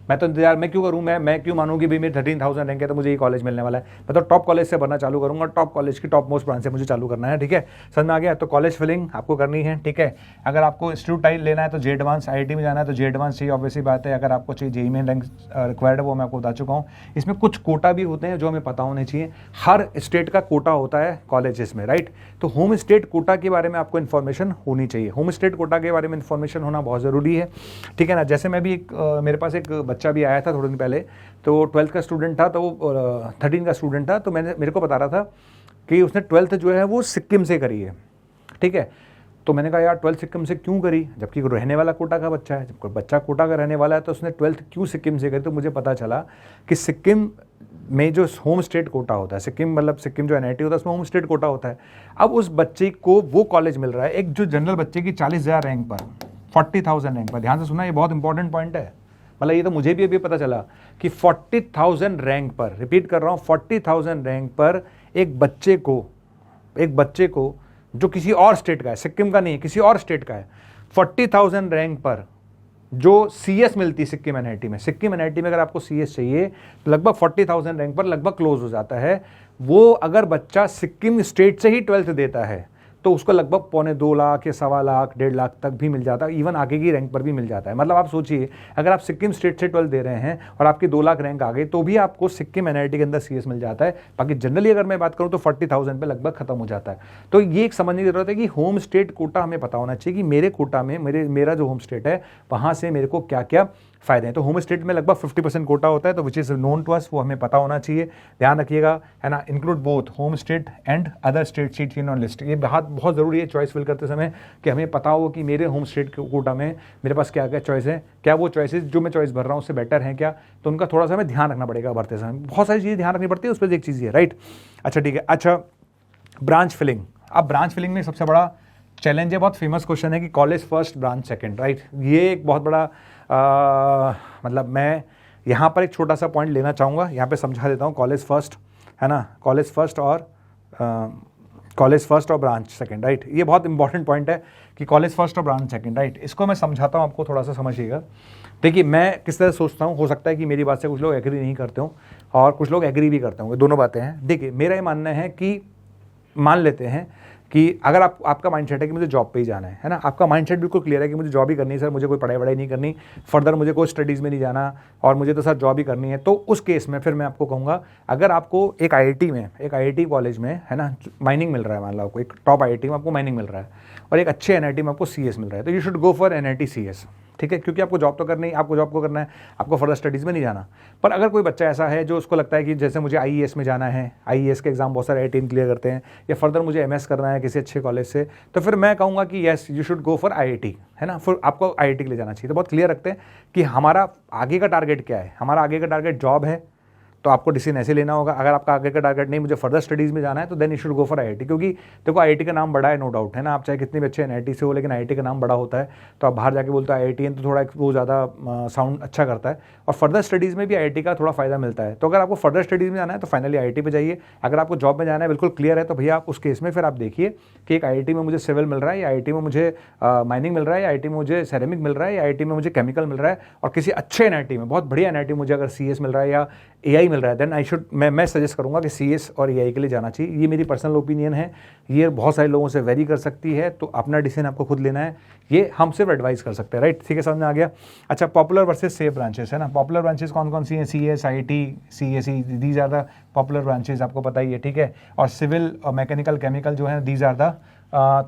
A: मैं तो इंतजार मैं क्यों करूँ, मैं क्यों मानूँ कि भाई मेरी 13,000 रैंक है तो मुझे ये कॉलेज मिलने वाला है। मैं तो टॉप कॉलेज से भरना चालू करूँगा, टॉप कॉलेज की टॉप मोस्ट ब्रांच से मुझे चालू करना है, ठीक है। समझ में आ गया। तो कॉलेज फिलिंग आपको करनी है, ठीक है। अगर आपको इंस्टीट्यूट टाइप लेना है तो जे एडवांस, IIT में जाना है तो जे एडवांस चाहिए, ऑब्वियसली बात है। अगर आपको चाहिए JEE मेन रैंक रिक्वायर्ड है, वो मैं आपको बता चुका हूँ। इसमें कुछ कोटा भी होते हैं जो हमें पता होने चाहिए। हर स्टेट का कोटा होता है कॉलेजेस में, राइट। तो होम स्टेट कोटा के बारे में आपको इन्फॉर्मेशन होनी चाहिए। होम स्टेट कोटा के बारे में इन्फॉर्मेशन होना बहुत ज़रूरी है, ठीक है ना। जैसे मैं भी मेरे पास एक बच्चा भी आया था थोड़े दिन पहले, तो 12th का स्टूडेंट था, तो वो 13 का स्टूडेंट था। तो मेरे को बता रहा था कि उसने 12th जो है वो सिक्किम से करी है, ठीक है। तो मैंने कहा यार 12th सिक्किम से क्यों करी, जबकि रहने वाला कोटा का बच्चा है। जब कोई बच्चा कोटा का रहने वाला है तो उसने 12th क्यों सिक्किम से करी। तो मुझे पता चला कि सिक्किम में जो होम स्टेट कोटा होता है, सिक्किम मतलब सिक्किम जो NIT होता है उसमें होम स्टेट कोटा होता है। अब उस बच्चे को वो कॉलेज मिल रहा है, एक जो जनरल बच्चे की 40,000 रैंक पर, 40,000 रैंक पर। ध्यान से सुना, ये बहुत इंपॉर्टेंट पॉइंट है। मतलब ये तो मुझे भी अभी पता चला कि 40,000 रैंक पर, रिपीट कर रहा हूँ, 40,000 रैंक पर एक बच्चे को जो किसी और स्टेट का है, सिक्किम का नहीं है, किसी और स्टेट का है, 40,000 रैंक पर जो CS मिलती है सिक्किम NIT में। सिक्किम NIT में अगर आपको CS चाहिए तो लगभग 40,000 रैंक पर लगभग क्लोज हो जाता है। वो अगर बच्चा सिक्किम स्टेट से ही 12th देता है तो तो उसको लगभग 1.25 लाख या 1.25 लाख 1.5 लाख तक भी मिल जाता है, इवन आगे की रैंक पर भी मिल जाता है। मतलब आप सोचिए, अगर आप सिक्किम स्टेट से 12 दे रहे हैं और आपकी 2 लाख रैंक आ गई तो भी आपको सिक्किम NIT के अंदर CS मिल जाता है। बाकी जनरली अगर मैं बात करूँ तो 40,000 पे लगभग खत्म हो जाता है। तो ये एक समझने की जरूरत है कि होम स्टेट कोटा हमें पता होना चाहिए कि मेरे कोटा में मेरा जो होम स्टेट है वहाँ से मेरे को क्या क्या फायदे हैं। तो होम स्टेट में लगभग 50% कोटा होता है, तो which is known to us, वो हमें पता होना चाहिए। ध्यान रखिएगा, है ना, include both home state and other state seat in on list. ये बहुत ज़रूरी है चॉइस फिल करते समय कि हमें पता हो कि मेरे होम स्टेट कोटा में मेरे पास क्या क्या चॉइस है, क्या वो चॉइसेस जो मैं चॉइस भर रहा हूँ उससे बेटर हैं क्या, तो उनका थोड़ा सा हमें ध्यान रखना पड़ेगा भरते समय। बहुत सारी चीज़ें ध्यान रखनी पड़ती है, उस पर एक चीज़ है, राइट। अच्छा ठीक है। अच्छा, ब्रांच फिलिंग। अब ब्रांच फिलिंग में सबसे बड़ा चैलेंज है, बहुत फेमस क्वेश्चन है कि college first branch second, right. ये एक बहुत बड़ा मतलब मैं यहाँ पर एक छोटा सा पॉइंट लेना चाहूँगा, यहाँ पे समझा देता हूँ। कॉलेज फर्स्ट, है ना, कॉलेज फर्स्ट और ब्रांच सेकंड, राइट। ये बहुत इंपॉर्टेंट पॉइंट है कि कॉलेज फर्स्ट और ब्रांच सेकंड, राइट। इसको मैं समझाता हूँ आपको, थोड़ा सा समझिएगा। देखिए मैं किस तरह सोचता हूँ, हो सकता है कि मेरी बात से कुछ लोग एग्री नहीं करते हों और कुछ लोग एग्री भी करते होंगे, दोनों बातें हैं। देखिए मेरा ये मानना है कि मान लेते हैं कि अगर आपका माइंडसेट है कि मुझे जॉब पे ही जाना है ना, आपका माइंडसेट बिल्कुल क्लियर है कि मुझे जॉब ही करनी है सर, मुझे कोई पढ़ाई वढ़ाई नहीं करनी, फर्दर मुझे कोई स्टडीज़ में नहीं जाना और मुझे तो सर जॉब ही करनी है, तो उस केस में फिर मैं आपको कहूँगा, अगर आपको एक IIT कॉलेज में, है ना, माइनिंग मिल रहा है, मान लो आपको एक टॉप IIT में आपको माइनिंग मिल रहा है और एक अच्छे NIT में आपको CS मिल रहा है, तो you should go for NIT CS, ठीक है, क्योंकि आपको जॉब तो करनी है, आपको जॉब को करना है, आपको फर्दर स्टडीज़ में नहीं जाना। पर अगर कोई बच्चा ऐसा है जो उसको लगता है कि जैसे मुझे IAS में जाना है, IAS के एग्जाम बहुत सारे IIT क्लियर करते हैं, या फर्दर मुझे MS करना है किसी अच्छे कॉलेज से, तो फिर मैं कहूँगा कि yes you should go for IIT, है ना, फिर आपको IIT के लिए जाना चाहिए। तो बहुत क्लियर रखते हैं कि हमारा आगे का टारगेट क्या है। हमारा आगे का टारगेट जॉब है, तो आपको डिसीजन ऐसे लेना होगा। अगर आपका आगे का टारगेट नहीं, मुझे फर्दर स्टडीज़ में जाना है, तो then you should go for IIT, क्योंकि देखो IIT का नाम बड़ा है, नो डाउट, है ना। आप चाहे कितने भी अच्छे NIT से हो, लेकिन IIT का नाम बड़ा होता है, तो आप बाहर जाके बोलते हो IITian, तो थोड़ा वो ज़्यादा साउंड अच्छा करता है, और फर्दर स्टडीज़ में भी IIT का थोड़ा फ़ायदा मिलता है। तो अगर आपको फर्दर स्टडीज़ में जाना है तो फाइनली IIT पे जाइए। अगर आपको जॉब में जाना है, बिल्कुल क्लियर है, तो भैया आप उस केस में फिर आप देखिए कि एक IIT में मुझे सिविल मिल रहा है, या IIT में मुझे माइनिंग मिल रहा है, या IIT में मुझे सेरेमिक मिल रहा है, या IIT में मुझे केमिकल मिल रहा है, और किसी अच्छे NIT में, बहुत बढ़िया NIT में मुझे अगर CS मिल रहा है या AI मिल रहा है, देन आई शुड मैं सजेस्ट करूंगा कि CS और AI के लिए जाना चाहिए। ये मेरी पर्सनल ओपिनियन है, ये बहुत सारे लोगों से वेरी कर सकती है, तो अपना डिसीजन आपको खुद लेना है, ये हम सिर्फ एडवाइस कर सकते हैं, राइट। ठीक है, समझ में आ गया। अच्छा, पॉपुलर वर्सेस सेफ ब्रांचेस, है ना। पॉपुलर ब्रांचेस कौन कौन सी हैं? CS, IT, CSE, these are the popular branches, आपको पता ही है, ठीक है। और सिविल और मैकेनिकल, केमिकल जो है, दीज आर द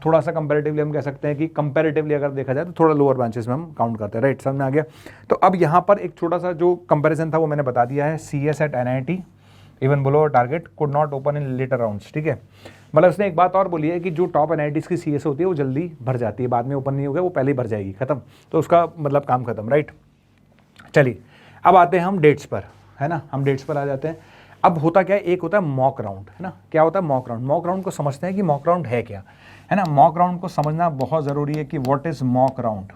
A: थोड़ा सा कंपैरेटिवली हम कह सकते हैं कि कंपैरेटिवली अगर देखा जाए तो थोड़ा लोअर ब्रांचेस में हम काउंट करते हैं, राइट। समझ में आ गया। तो अब यहाँ पर एक छोटा सा जो कंपैरिजन था वो मैंने बता दिया है। CS at NIT even below target could not open in later rounds, ठीक है। मतलब उसने एक बात और बोली है कि जो टॉप NITs की CS होती है वो जल्दी भर जाती है, बाद में ओपन नहीं होगा, वो पहले ही भर जाएगी, खत्म, तो उसका मतलब काम खत्म, राइट। चलिए अब आते हैं हम डेट्स पर, है ना, हम डेट्स पर आ जाते हैं। अब होता क्या है, एक होता है मॉक राउंड, है ना। क्या होता है मॉक राउंड? मॉक राउंड को समझते हैं कि मॉक राउंड है क्या, है ना। मॉक राउंड को समझना बहुत ज़रूरी है कि what is mock round,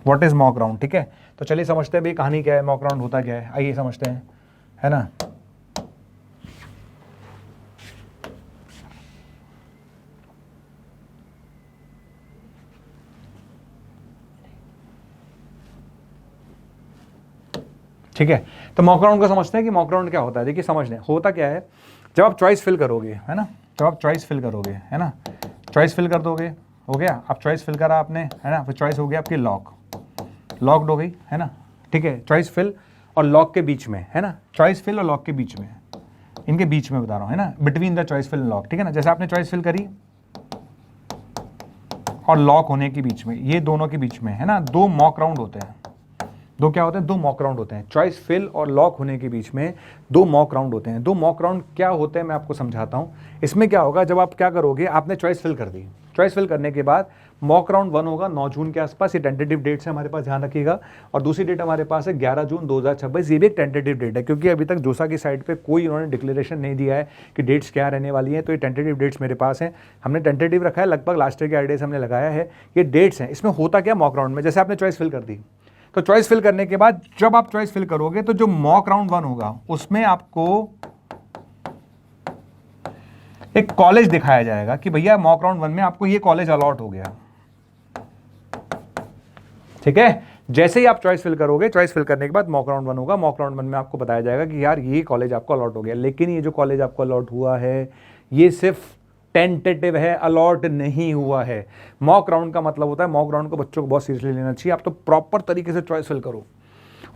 A: what is mock round, ठीक है। तो चलिए समझते हैं भाई कहानी क्या है, मॉक राउंड होता क्या है, आइए समझते हैं, है ना। ठीक है, तो मॉक राउंड को समझते हैं कि मॉक राउंड क्या होता है। देखिए समझ लें, होता क्या है, जब आप चॉइस फिल करोगे, है ना, जब आप चॉइस फिल करोगे, है ना, चॉइस फिल कर दोगे, हो गया, आप चॉइस फिल करा आपने, है ना, फिर चॉइस हो गई आपकी लॉक्ड हो गई, है ना, ठीक है। चॉइस फिल और लॉक के बीच में, है ना, चॉइस फिल और लॉक के बीच में, इनके बीच में बता रहा हूँ, है ना, between the choice fill and lock, ठीक है ना। जैसे आपने चॉइस फिल करी और लॉक होने के बीच में, ये दोनों के बीच में, है ना, दो मॉक राउंड होते हैं। दो क्या होते हैं? दो मॉक राउंड होते हैं। चॉइस फिल और लॉक होने के बीच में दो मॉक राउंड होते हैं। दो मॉक राउंड क्या होते हैं मैं आपको समझाता हूं। इसमें क्या होगा, जब आप क्या करोगे, आपने चॉइस फिल कर दी, चॉइस फिल करने के बाद मॉक राउंड 1 होगा 9 जून के आसपास, ये टेंटेटिव डेट है हमारे पास, ध्यान रखिएगा। और दूसरी डेट हमारे पास है 11 जून 2026, ये भी एक टेंटेटिव डेट है, क्योंकि अभी तक जोसा की साइड पे कोई उन्होंने डिक्लेरेशन नहीं दिया है कि डेट्स क्या रहने वाली हैं। तो ये टेंटेटिव डेट्स मेरे पास हैं, हमने टेंटेटिव रखा है, लगभग लास्ट ईयर के आइडिया से हमने लगाया है। ये डेट्स हैं। इसमें होता क्या मॉक राउंड में, जैसे आपने चॉइस फिल कर दी, तो चॉइस फिल करने के बाद जब आप चॉइस फिल करोगे तो जो मॉक राउंड 1 होगा उसमें आपको एक कॉलेज दिखाया जाएगा कि भैया मॉक राउंड 1 में आपको ये कॉलेज अलॉट हो गया, ठीक है। जैसे ही आप चॉइस फिल करोगे, चॉइस फिल करने के बाद मॉक राउंड 1 होगा, मॉक राउंड 1 में आपको बताया जाएगा कि यार ये कॉलेज आपको अलॉट हो गया। लेकिन ये जो कॉलेज आपको अलॉट हुआ है ये सिर्फ टेंटेटिव है, अलॉट नहीं हुआ है। मॉक राउंड का मतलब होता है, मॉक राउंड को बच्चों को बहुत सीरियसली लेना चाहिए। आप तो प्रॉपर तरीके से चॉइस फिल करो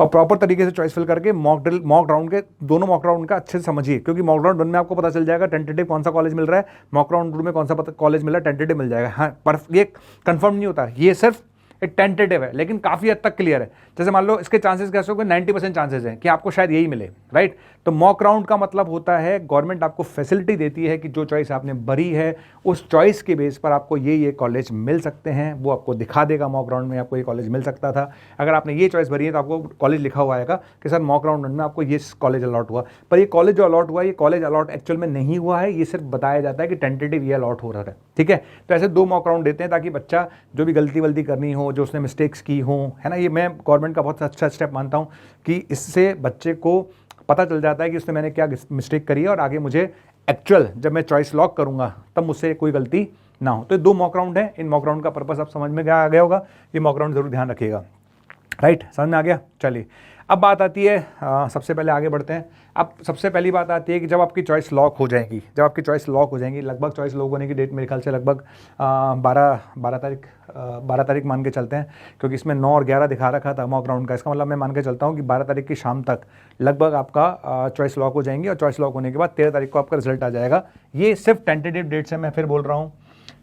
A: और प्रॉपर तरीके से चॉइस फिल करके मॉक राउंड के दोनों मॉक राउंड का अच्छे से समझिए, क्योंकि मॉक राउंड 1 में आपको पता चल जाएगा टेंटेटिव कौन सा कॉलेज मिल रहा है, मॉक राउंड 2 में कौन सा कॉलेज मिल रहा है, टेंटेटिव मिल जाएगा। हाँ, पर ये कंफर्म नहीं होता, ये सिर्फ एक टेंटेटिव है, लेकिन काफ़ी हद तक क्लियर है। जैसे मान लो इसके चांसेस कैसे हो गए, 90% चांसेस हैं कि आपको शायद यही मिले, राइट। तो मॉक राउंड का मतलब होता है गवर्नमेंट आपको फैसिलिटी देती है कि जो चॉइस आपने भरी है उस चॉइस के बेस पर आपको ये कॉलेज मिल सकते हैं, वो आपको दिखा देगा मॉक राउंड में आपको ये कॉलेज मिल सकता था। अगर आपने ये चॉइस भरी है तो आपको कॉलेज लिखा हुआ आएगा कि सर मॉक राउंड में आपको ये कॉलेज अलॉट हुआ, पर ये कॉलेज जो अलॉट हुआ ये कॉलेज अलॉट एक्चुअल में नहीं हुआ है, ये सिर्फ बताया जाता है कि टेंटेटिव ये अलॉट हो रहा है, ठीक है। तो ऐसे 2 मॉक राउंड देते हैं ताकि बच्चा जो भी गलती वल्ती करनी हो, जो उसने मिस्टेक्स की हो, है ना, ये मैं गवर्नमेंट का बहुत अच्छा स्टेप मानता हूँ कि इससे बच्चे को पता चल जाता है कि उसने मैंने क्या मिस्टेक करी है और आगे मुझे एक्चुअल जब मैं चॉइस लॉक करूंगा तब मुझसे कोई गलती ना हो। तो 2 मॉक राउंड है, इन मॉक राउंड का पर्पस आप समझ में आ गया होगा, ये मॉक राउंड जरूर ध्यान रखिएगा, राइट, समझ में आ गया। चलिए अब बात आती है, सबसे पहले आगे बढ़ते हैं। अब सबसे पहली बात आती है कि जब आपकी चॉइस लॉक हो जाएगी, जब आपकी चॉइस लॉक हो जाएगी, लगभग चॉइस लॉक होने की डेट मेरे ख्याल से लगभग 12 तारीख मान के चलते हैं, क्योंकि इसमें 9 और 11 दिखा रखा था मॉक राउंड का। इसका मतलब मैं मान के चलता हूँ कि 12 तारीख की शाम तक लगभग आपका चॉइस लॉक हो जाएंगी और चॉइस लॉक होने के बाद 13 तारीख को आपका रिजल्ट आ जाएगा। ये सिर्फ टेंटेटिव डेट्स है, मैं फिर बोल रहा हूँ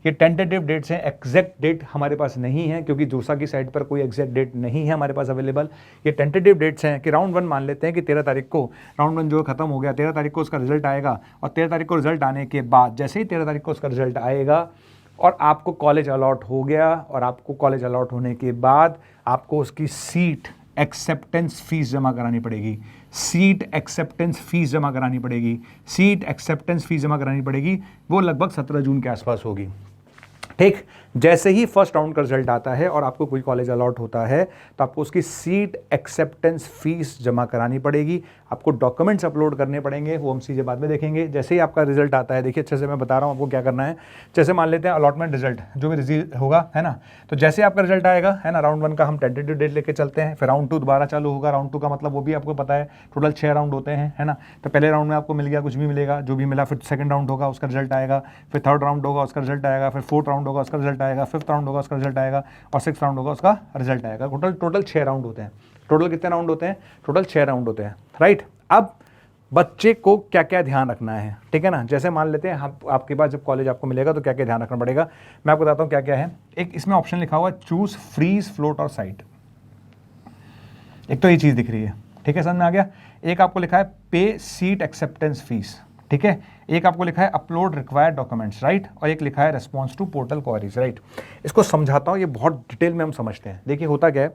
A: ये टेंटेटिव डेट्स हैं, एग्जैक्ट डेट हमारे पास नहीं है, क्योंकि जोसा की साइट पर कोई एग्जैक्ट डेट नहीं है हमारे पास अवेलेबल। ये टेंटेटिव डेट्स हैं कि राउंड 1 मान लेते हैं कि 13 तारीख को राउंड 1 जो खत्म हो गया, 13 तारीख को उसका रिजल्ट आएगा और 13 तारीख को रिजल्ट आने के बाद जैसे ही 13 तारीख को उसका रिजल्ट आएगा और आपको कॉलेज अलॉट हो गया, और आपको कॉलेज अलॉट होने के बाद आपको उसकी सीट एक्सेप्टेंस फीस जमा करानी पड़ेगी, सीट एक्सेप्टेंस फीस जमा करानी पड़ेगी, सीट एक्सेप्टेंस फीस जमा करानी पड़ेगी। वो लगभग 17 जून के आसपास होगी, ठीक। जैसे ही फर्स्ट राउंड का रिजल्ट आता है और आपको कोई कॉलेज अलॉट होता है तो आपको उसकी सीट एक्सेप्टेंस फीस जमा करानी पड़ेगी, आपको डॉक्यूमेंट्स अपलोड करने पड़ेंगे, वो हम चीज़ें बाद में देखेंगे। जैसे ही आपका रिजल्ट आता है, देखिए अच्छे से मैं बता रहा हूँ आपको क्या करना है। जैसे मान लेते हैं अलॉटमेंट रिजल्ट जो भी रिजल्ट होगा, है ना, तो जैसे आपका रिजल्ट आएगा, है ना, राउंड 1 का हम टेंटेटिव डेट लेके चलते हैं, फिर राउंड 2 दोबारा चालू होगा। राउंड 2 का मतलब वो भी आपको पता है टोटल 6 राउंड होते हैं, है ना। तो पहले राउंड में आपको मिल गया, कुछ भी मिलेगा, जो भी मिला, फिर सेकंड राउंड होगा उसका रिजल्ट आएगा, फिर थर्ड राउंड होगा उसका रिजल्ट आएगा, फिर फोर्थ राउंड होगा उसका रिजल्ट आएगा, फिफ्थ राउंड होगा उसका रिजल्ट आएगा और सिक्स्थ राउंड होगा उसका रिजल्ट आएगा। टोटल 6 राउंड होते हैं। टोटल कितने राउंड होते हैं? टोटल 6 राउंड होते हैं, राइट। अब बच्चे को क्या क्या ध्यान रखना है, ठीक है ना। जैसे मान लेते हैं आपके पास जब कॉलेज आपको मिलेगा तो क्या क्या ध्यान रखना पड़ेगा, मैं आपको बताता हूँ क्या क्या है। एक इसमें ऑप्शन लिखा हुआ है चूज फ्रीज, फ्लोट और साइट। एक तो ये चीज़ दिख रही है, ठीक है, समझ में आ गया। एक आपको लिखा है पे सीट एक्सेप्टेंस फीस, ठीक है। एक आपको लिखा है अपलोड रिक्वायर्ड डॉक्यूमेंट्स, राइट। और एक लिखा है response to portal queries, right. इसको समझाता हूँ, ये बहुत डिटेल में हम समझते हैं। देखिए होता क्या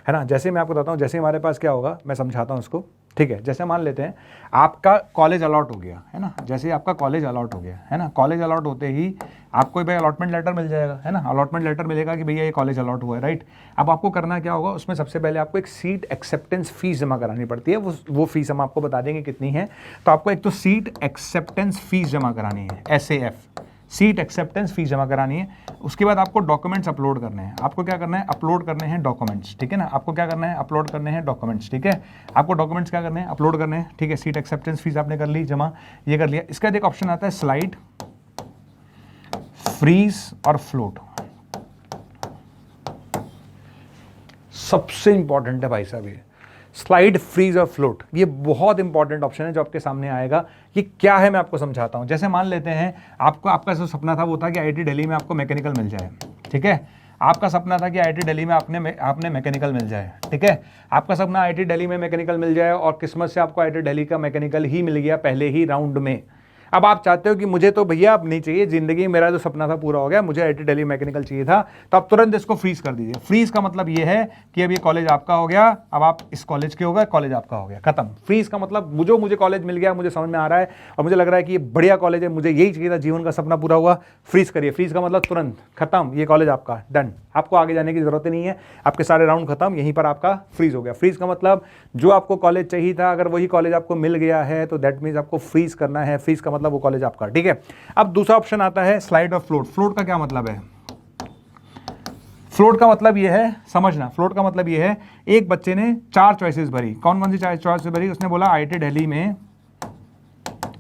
A: है ना, जैसे मैं आपको बताता हूँ, जैसे हमारे पास क्या होगा मैं समझाता हूँ इसको, ठीक है। जैसे मान लेते हैं आपका कॉलेज अलॉट हो गया, है ना। जैसे आपका कॉलेज अलॉट हो गया, है ना, कॉलेज अलॉट होते ही आपको भाई अलॉटमेंट लेटर मिल जाएगा, है ना। अलॉटमेंट लेटर मिलेगा कि भैया ये कॉलेज अलॉट हुआ है, राइट। अब आपको करना क्या होगा, उसमें सबसे पहले आपको एक सीट एक्सेप्टेंस फीस जमा करानी पड़ती है। वो फीस हम आपको बता देंगे कितनी है। तो आपको एक तो सीट एक्सेप्टेंस फीस जमा करानी है, SAF, सीट एक्सेप्टेंस फीस जमा करानी है। उसके बाद आपको डॉक्यूमेंट्स अपलोड करने हैं। आपको क्या करना है, अपलोड करने हैं डॉक्यूमेंट्स, ठीक है ना। आपको क्या करना है, अपलोड करने हैं डॉक्यूमेंट्स, ठीक है। आपको डॉक्यूमेंट्स क्या करने हैं, अपलोड करने हैं, ठीक है। सीट एक्सेप्टेंस फीस आपने कर ली जमा, ये कर लिया। इसके बाद एक ऑप्शन आता है स्लाइड, फ्रीज और फ्लोट। सबसे इंपॉर्टेंट है भाई साहब ये स्लाइड, फ्रीज और फ्लोट। ये बहुत इंपॉर्टेंट ऑप्शन है जो आपके सामने आएगा। ये क्या है मैं आपको समझाता हूं। जैसे मान लेते हैं आपका जो सपना था वो था कि IIT दिल्ली में आपको मैकेनिकल मिल जाए, ठीक है। आपका सपना था कि IIT दिल्ली में आपने मैकेनिकल मिल जाए, ठीक है। आपका सपना IIT दिल्ली में मैकेनिकल मिल जाए और किस्मत से आपको IIT दिल्ली का मैकेनिकल ही मिल गया पहले ही राउंड में। अब आप चाहते हो कि मुझे तो भैया अब नहीं चाहिए, जिंदगी में मेरा जो सपना था पूरा हो गया, मुझे IIT दिल्ली मैकेनिकल चाहिए था, तो आप तुरंत इसको फ्रीज कर दीजिए। फ्रीज का मतलब ये है कि अब ये कॉलेज आपका हो गया, अब आप इस कॉलेज के हो गए, कॉलेज आपका हो गया, खत्म। फ्रीज का मतलब मुझे कॉलेज मिल गया, मुझे समझ में आ रहा है और मुझे लग रहा है कि ये बढ़िया कॉलेज है, मुझे यही चाहिए था, जीवन का सपना पूरा हुआ, फ्रीज करिए। फ्रीज का मतलब तुरंत खत्म, ये कॉलेज आपका, डन। आपको आगे जाने की जरूरत ही नहीं है, आपके सारे राउंड खत्म, यहीं पर आपका फ्रीज हो गया। फ्रीज का मतलब जो आपको कॉलेज चाहिए था, अगर वही कॉलेज आपको मिल गया है तो दैट मीन्स आपको फ्रीज करना है। फ्रीज का मतलब वो कॉलेज आपका, ठीक है। अब दूसरा ऑप्शन आता है स्लाइड और फ्लोट। फ्लोट का क्या मतलब है, फ्लोट का मतलब ये है, समझना, फ्लोट का मतलब ये है, एक बच्चे ने 4 चॉइसेस भरी। कौन कौन सी चॉइसेस भरी? उसने बोला IIT दिल्ली में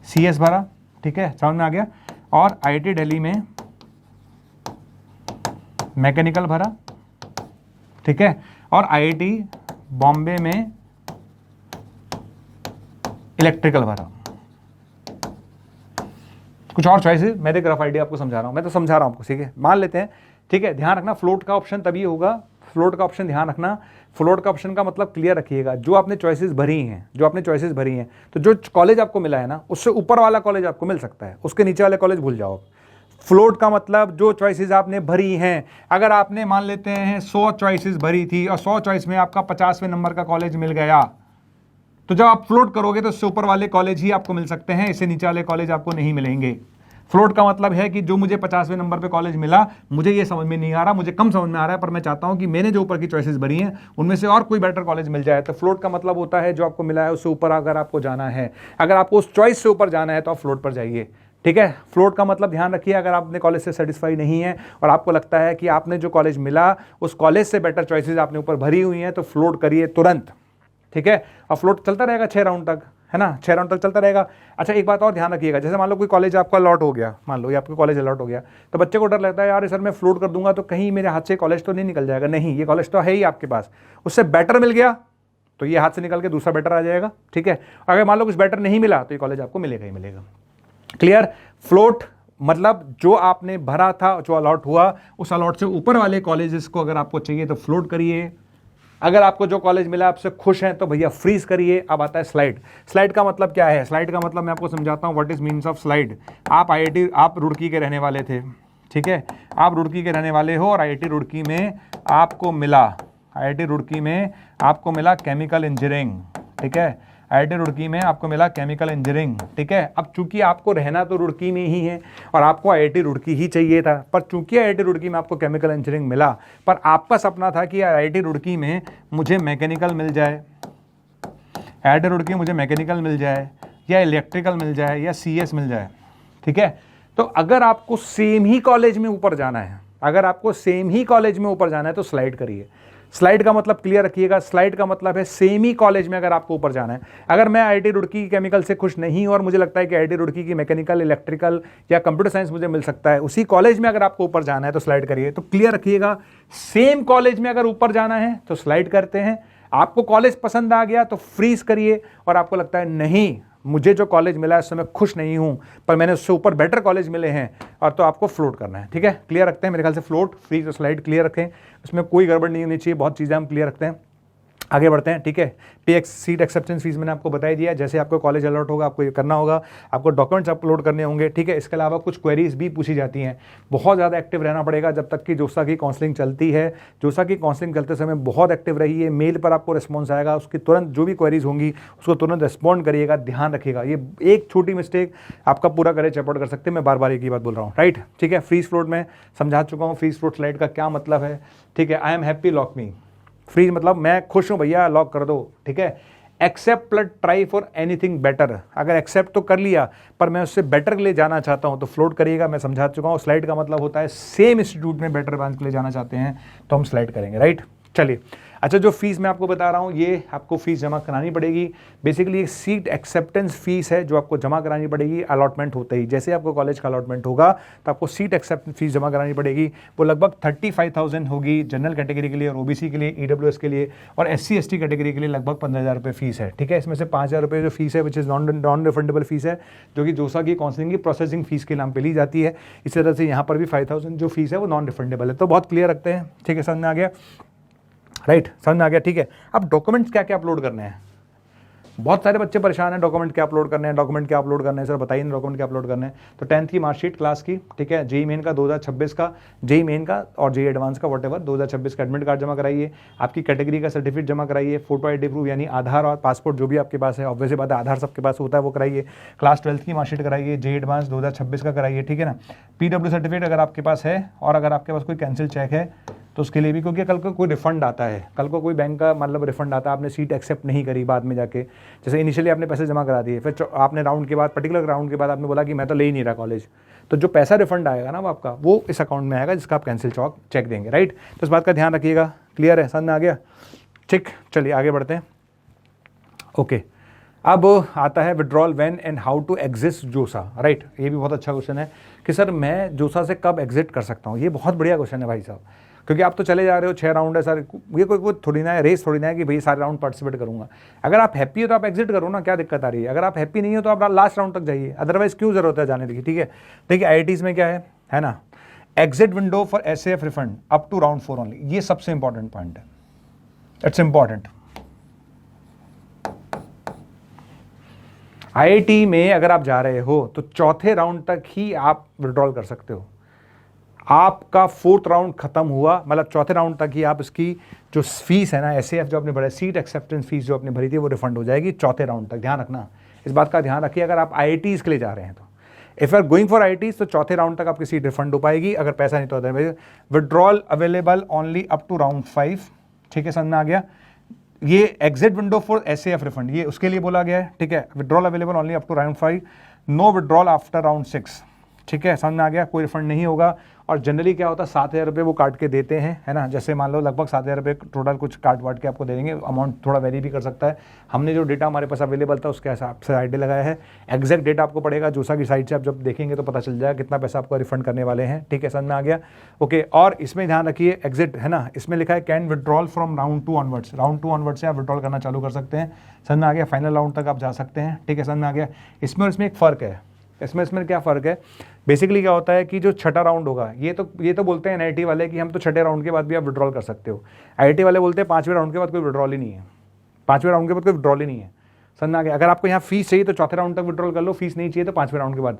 A: CS भरा, ठीक है, समझ में आ गया। और IIT दिल्ली में मैकेनिकल भरा, ठीक है, और IIT बॉम्बे में इलेक्ट्रिकल भरा। कुछ और चॉइसेस, मेरे रफ आइडिया आपको समझा रहा हूं, मैं तो समझा रहा हूं आपको, ठीक है, मान लेते हैं, ठीक है। ध्यान रखना फ्लोट का ऑप्शन तभी होगा, फ्लोट का ऑप्शन ध्यान रखना, फ्लोट का ऑप्शन का मतलब क्लियर रखिएगा, जो आपने चॉइसेस भरी हैं, जो आपने चॉइसेस भरी हैं, तो जो कॉलेज आपको मिला है ना, उससे ऊपर वाला कॉलेज आपको मिल सकता है, उसके नीचे वाले कॉलेज भूल जाओ। फ्लोट का मतलब जो चॉइसेस आपने भरी हैं, अगर आपने मान लेते हैं 100 चॉइसेस भरी थी और 100 चॉइस में आपका 50वें नंबर का कॉलेज मिल गया, तो जब आप फ्लोट करोगे तो इससे ऊपर वाले कॉलेज ही आपको मिल सकते हैं, इससे नीचे वाले कॉलेज आपको नहीं मिलेंगे। फ्लोट का मतलब है कि जो मुझे 50वें नंबर पे कॉलेज मिला, मुझे ये समझ में नहीं आ रहा, मुझे कम समझ में आ रहा है, पर मैं चाहता हूं कि मैंने जो ऊपर की चॉइसेस भरी हैं उनमें से और कोई बेटर कॉलेज मिल जाए। तो फ्लोट का मतलब होता है जो आपको मिला है उससे ऊपर अगर आपको जाना है, अगर आपको उस चॉइस से ऊपर जाना है तो आप फ्लोट पर जाइए, ठीक है। फ्लोट का मतलब ध्यान रखिए, अगर आप अपने कॉलेज से सेटिस्फाई नहीं है और आपको लगता है कि आपने जो कॉलेज मिला उस कॉलेज से बेटर चॉइसेस आपने ऊपर भरी हुई हैं, तो फ्लोट करिए तुरंत, ठीक है। और फ्लोट चलता रहेगा 6 राउंड तक, है ना, 6 राउंड तक चलता रहेगा। अच्छा, एक बात और ध्यान रखिएगा, जैसे मान लो कोई कॉलेज आपका अलॉट हो गया, मान लो ये आपका कॉलेज अलॉट हो गया, तो बच्चे को डर लगता है, यार सर मैं फ्लोट कर दूंगा तो कहीं मेरे हाथ से कॉलेज तो नहीं निकल जाएगा। नहीं, ये कॉलेज तो है ही आपके पास, उससे बेटर मिल गया तो ये हाथ से निकल के दूसरा बेटर आ जाएगा, ठीक है। अगर मान लो कुछ बेटर नहीं मिला तो ये कॉलेज आपको मिलेगा ही मिलेगा। क्लियर? फ्लोट मतलब जो आपने भरा था, जो अलॉट हुआ, उस अलॉट से ऊपर वाले कॉलेजेस को अगर आपको चाहिए तो फ्लोट करिए। अगर आपको जो कॉलेज मिला आपसे खुश हैं तो भैया फ्रीज करिए। अब आता है स्लाइड। स्लाइड का मतलब क्या है? स्लाइड का मतलब मैं आपको समझाता हूं, what is means of slide. आप रुड़की के रहने वाले थे, ठीक है, आप रुड़की के रहने वाले हो और IIT रुड़की में आपको मिला, IIT रुड़की में आपको मिला केमिकल इंजीनियरिंग, ठीक है, IIT रुड़की में आपको मिला केमिकल इंजीनियरिंग, ठीक है। अब चूंकि आपको रहना तो रुड़की में ही है और आपको IIT रुड़की ही चाहिए था, पर चूंकि IIT रुड़की में आपको केमिकल इंजीनियरिंग मिला, पर आपका सपना था कि IIT रुड़की में मुझे मैकेनिकल मिल जाए, IIT रुड़की में मुझे मैकेनिकल मिल जाए या इलेक्ट्रिकल मिल जाए या CS मिल जाए, ठीक है। तो अगर आपको सेम ही कॉलेज में ऊपर जाना है, अगर आपको सेम ही कॉलेज में ऊपर जाना है तो स्लाइड करिए। स्लाइड का मतलब क्लियर रखिएगा, स्लाइड का मतलब है सेम ही कॉलेज में अगर आपको ऊपर जाना है। अगर मैं IIT रुड़की की केमिकल से खुश नहीं हूं और मुझे लगता है कि IIT रुड़की की मैकेनिकल, इलेक्ट्रिकल या कंप्यूटर साइंस मुझे मिल सकता है, उसी कॉलेज में अगर आपको ऊपर जाना है तो स्लाइड करिए। तो क्लियर रखिएगा, सेम कॉलेज में अगर ऊपर जाना है तो स्लाइड करते हैं, आपको कॉलेज पसंद आ गया तो फ्रीज करिए, और आपको लगता है नहीं मुझे जो कॉलेज मिला है उससे मैं खुश नहीं हूं पर मैंने उससे ऊपर बेटर कॉलेज मिले हैं, और तो आपको फ्लोट करना है, ठीक है। क्लियर रखते हैं मेरे ख्याल से, फ्लोट, फ्रीज और स्लाइड क्लियर रखें, उसमें कोई गड़बड़ नहीं होनी चाहिए, बहुत चीज़ें हम क्लियर रखते हैं। आगे बढ़ते हैं, ठीक है। सीट एक्सेप्टेंस फीस मैंने आपको बताई दिया, जैसे आपको कॉलेज अलॉट होगा आपको ये करना होगा, आपको डॉक्यूमेंट्स अपलोड करने होंगे, ठीक है। इसके अलावा कुछ क्वेरीज भी पूछी जाती हैं, बहुत ज़्यादा एक्टिव रहना पड़ेगा जब तक कि जोसा की काउंसलिंग चलती है। जोसा की काउंसलिंग करते समय बहुत एक्टिव रहिए, मेल पर आपको रिस्पॉन्स आएगा, उसकी तुरंत जो भी क्वेरीज होंगी उसको तुरंत रिस्पॉन्ड करिएगा। ध्यान रखिएगा, ये एक छोटी मिस्टेक आपका पूरा करे चैपआउट कर सकते हैं, मैं बार बार एक ही बात बोल रहा हूँ, राइट, ठीक है। फ्रीज फ्लोट में समझा चुका हूँ, फ्रीज फ्लोट स्लाइड का क्या मतलब है, ठीक है। I am happy lock me, freeze मतलब मैं खुश हूं भैया लॉक कर दो, ठीक है। Accept plus try for anything better, अगर एक्सेप्ट तो कर लिया पर मैं उससे बेटर के लिए जाना चाहता हूं तो फ्लोट करिएगा, मैं समझा चुका हूं। स्लाइड का मतलब होता है सेम इंस्टीट्यूट में बेटर ब्रांच के लिए जाना चाहते हैं तो हम स्लाइड करेंगे, राइट। चलिए, अच्छा, जो फीस मैं आपको बता रहा हूँ ये आपको फीस जमा करानी पड़ेगी। बेसिकली एक सीट एक्सेप्टेंस फीस है जो आपको जमा करानी पड़ेगी अलॉटमेंट होते ही। जैसे आपको कॉलेज का अलॉटमेंट होगा तो आपको सीट एक्सेप्टेंस फीस जमा करानी पड़ेगी। वो लगभग 35,000 होगी जनरल कैटेगरी के लिए और OBC के लिए, EWS के लिए, और SC ST कैटेगरी के लिए लगभग 15,000 रुपये फीस है, ठीक है। इसमें से 5,000 रुपये जो फीस है which is non refundable fees है, जो कि जोसा की काउंसलिंग की प्रोसेसिंग फीस के नाम पर ली जाती है। इसी तरह से यहाँ पर भी 5,000 जो फीस है वो नॉन रिफंडेबल है। तो बहुत क्लियर रखते हैं, ठीक है, समझ में आ गया, राइट, समझ में आ गया, ठीक है। अब डॉक्यूमेंट्स क्या क्या अपलोड करने हैं, बहुत सारे बच्चे परेशान हैं, डॉक्यूमेंट क्या अपलोड करने हैं, डॉक्यूमेंट क्या अपलोड करने हैं, सर बताइए ना डॉक्यूमेंट क्या अपलोड करने हैं। तो 10th की मार्कशीट क्लास की, ठीक है, जेई मेन का 2026 का, जेई मेन का और जेई एडवांस का व्हाटएवर 2026 का एडमिट कार्ड जमा कराइए, आपकी कैटेगरी का सर्टिफिकेट जमा कराइए, फोटो ID प्रूफ यानी आधार और पासपोर्ट जो भी आपके पास है, ऑब्वियसली बात है आधार सबके पास होता है वो कराइए, क्लास 12th की मार्कशीट कराइए, जेई एडवांस 2026 का कराइए, ठीक है ना। PW सर्टिफिकेट अगर आपके पास है, और अगर आपके पास कोई कैंसिल चेक है तो उसके लिए भी, क्योंकि कल को कोई रिफंड आता है, कल को कोई बैंक का मतलब रिफंड आता है, आपने सीट एक्सेप्ट नहीं करी बाद में जाके, जैसे इनिशियली आपने पैसे जमा करा दिए, फिर आपने राउंड के बाद, पर्टिकुलर राउंड के बाद आपने बोला कि मैं तो ले ही नहीं रहा कॉलेज, तो जो पैसा रिफंड आएगा ना वो आपका, वो इस अकाउंट में आएगा जिसका आप कैंसिल चेक देंगे, राइट। तो इस बात का ध्यान रखिएगा, क्लियर है, समझ में आ गया, ठीक। चलिए आगे बढ़ते हैं, ओके। अब आता है withdrawal when and how to exit JoSAA, right. ये भी बहुत अच्छा क्वेश्चन है कि सर मैं जोसा से कब एग्जिट कर सकता हूँ। ये बहुत बढ़िया क्वेश्चन है भाई साहब, क्योंकि आप तो चले जा रहे हो, 6 राउंड है सर, ये कोई थोड़ी ना है, रेस थोड़ी ना है कि भाई सारे राउंड पार्टिसिपेट करूंगा। अगर आप हैप्पी हो तो आप एग्जिट करो ना, क्या दिक्कत आ रही है। अगर आप हैप्पी नहीं हो तो आप लास्ट राउंड तक जाइए, अदरवाइज क्यों जरूरत है जाने की, ठीक है। देखिए IITs में क्या है ना, exit window for SAF refund up to round 4 only, ये सबसे इंपॉर्टेंट पॉइंट है, इट्स इंपॉर्टेंट। IIT में अगर आप जा रहे हो तो चौथे राउंड तक ही आप विड्रॉल कर सकते हो। आपका 4th राउंड खत्म हुआ, मतलब चौथे राउंड तक ही आप इसकी जो फीस है ना, SAF जो आपने भरा, सीट एक्सेप्टेंस फीस जो आपने भरी थी, वो रिफंड हो जाएगी चौथे राउंड तक। ध्यान रखना, इस बात का ध्यान रखिए अगर आप IITs के लिए जा रहे हैं तो। If you are going for IITs तो चौथे राउंड तक आपकी सीट रिफंड हो पाएगी, अगर पैसा नहीं तो otherwise. Withdrawal available only up to round 5, ठीक है, समझ में आ गया। ये exit window for SAF refund, ये उसके लिए बोला गया है, ठीक है। Withdrawal available only up to round 5, no withdrawal after round 6, ठीक है, समझ में आ गया। कोई रिफंड नहीं होगा। और जनरली क्या होता है, 7,000 रुपये वो काट के देते हैं, है ना। जैसे मान लो लगभग 7,000 रुपये टोटल कुछ काट वाट के आपको दे देंगे, अमाउंट थोड़ा वेरी भी कर सकता है। हमने जो डेटा हमारे पास अवेलेबल था उसके हिसाब से आइडिया लगाया है। एग्जैक्ट डेटा आपको पड़ेगा जोसा की साइट से, आप जब देखेंगे तो पता चल जाएगा कितना पैसा आपको रिफंड करने वाले हैं, ठीक है, समझ में आ गया। ओके, और इसमें ध्यान रखिए एग्जिट है ना, इसमें लिखा है can withdrawal from round 2 onwards, round 2 onward से आप विड्रॉल करना चालू कर सकते हैं, समझ में आ गया। फाइनल राउंड तक आप जा सकते हैं, ठीक है, समझ में आ गया। इसमें और इसमें एक फ़र्क है, इसमें क्या फ़र्क है, बेसिकली क्या होता है कि जो छठा राउंड होगा, ये तो बोलते हैं NIT वाले कि हम तो छठे राउंड के बाद भी आप विड्रॉल कर सकते हो। IIT वाले बोलते हैं 5वें राउंड के बाद कोई विड्रॉल ही नहीं है, 5वें राउंड के बाद कोई विड्रॉल ही नहीं है, समझ में आ गया। अगर आपको यहाँ फीस चाहिए तो चौथे राउंड तक विड्रॉल कर लो, फीस नहीं चाहिए तो 5वें राउंड के बाद,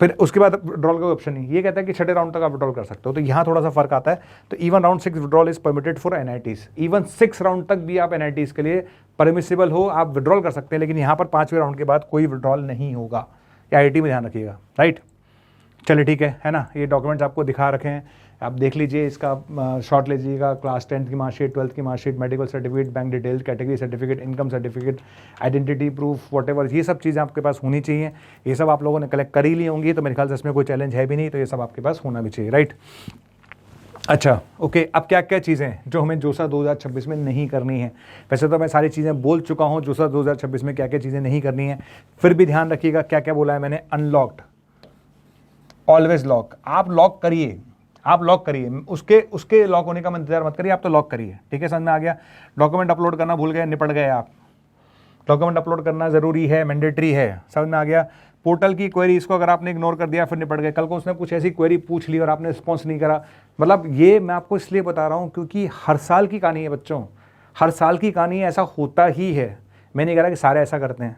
A: फिर उसके बाद विड्रॉल का कोई ऑप्शन नहीं। ये कहता है कि छठे राउंड तक आप विड्रॉल कर सकते हो, तो यहाँ थोड़ा सा फर्क आता है। तो even round 6 withdrawal is permitted for NITs, even 6 round तक भी आप NITs के लिए परमिसिबल हो, आप विड्रॉल कर सकते हैं। लेकिन यहाँ पर 5वें राउंड के बाद कोई विड्रॉल नहीं होगा, ये IIT में ध्यान रखिएगा, राइट। चलिए ठीक है ना, ये डॉक्यूमेंट्स आपको दिखा रखे हैं, आप देख लीजिए, इसका शॉर्ट लीजिएगा। क्लास 10th की मार्कशीट, 12th की marksheet, medical certificate, bank detail, category certificate, income certificate, identity proof, whatever, ये सब चीज़ें आपके पास होनी चाहिए। ये सब आप लोगों ने कलेक्ट कर ही ली होंगी, तो मेरे ख्याल से इसमें कोई चैलेंज है भी नहीं, तो ये सब आपके पास होना भी चाहिए, राइट। अच्छा ओके, अब क्या क्या चीज़ें जो हमें जोसा 2026 में नहीं करनी है। वैसे तो मैं सारी चीज़ें बोल चुका हूँ जोसा 2026 में क्या क्या चीज़ें नहीं करनी है, फिर भी ध्यान रखिएगा क्या क्या बोला है मैंने। अनलॉक्ड, ऑलवेज लॉक, आप लॉक करिए, आप लॉक करिए, उसके लॉक होने का इंतजार मत करिए, आप तो लॉक करिए, ठीक है, समझ में आ गया। डॉक्यूमेंट अपलोड करना भूल गए, निपट गए आप। डॉक्यूमेंट अपलोड करना ज़रूरी है, मैंडेटरी है, समझ में आ गया। पोर्टल की क्वेरी, इसको अगर आपने इग्नोर कर दिया फिर निपट गए। कल को उसने कुछ ऐसी क्वेरी पूछ ली और आपने रिस्पॉन्स नहीं करा, मतलब ये मैं आपको इसलिए बता रहा हूँ क्योंकि हर साल की कहानी है बच्चों, हर साल की कहानी ऐसा होता ही है। मैं नहीं कह रहा कि सारे ऐसा करते हैं,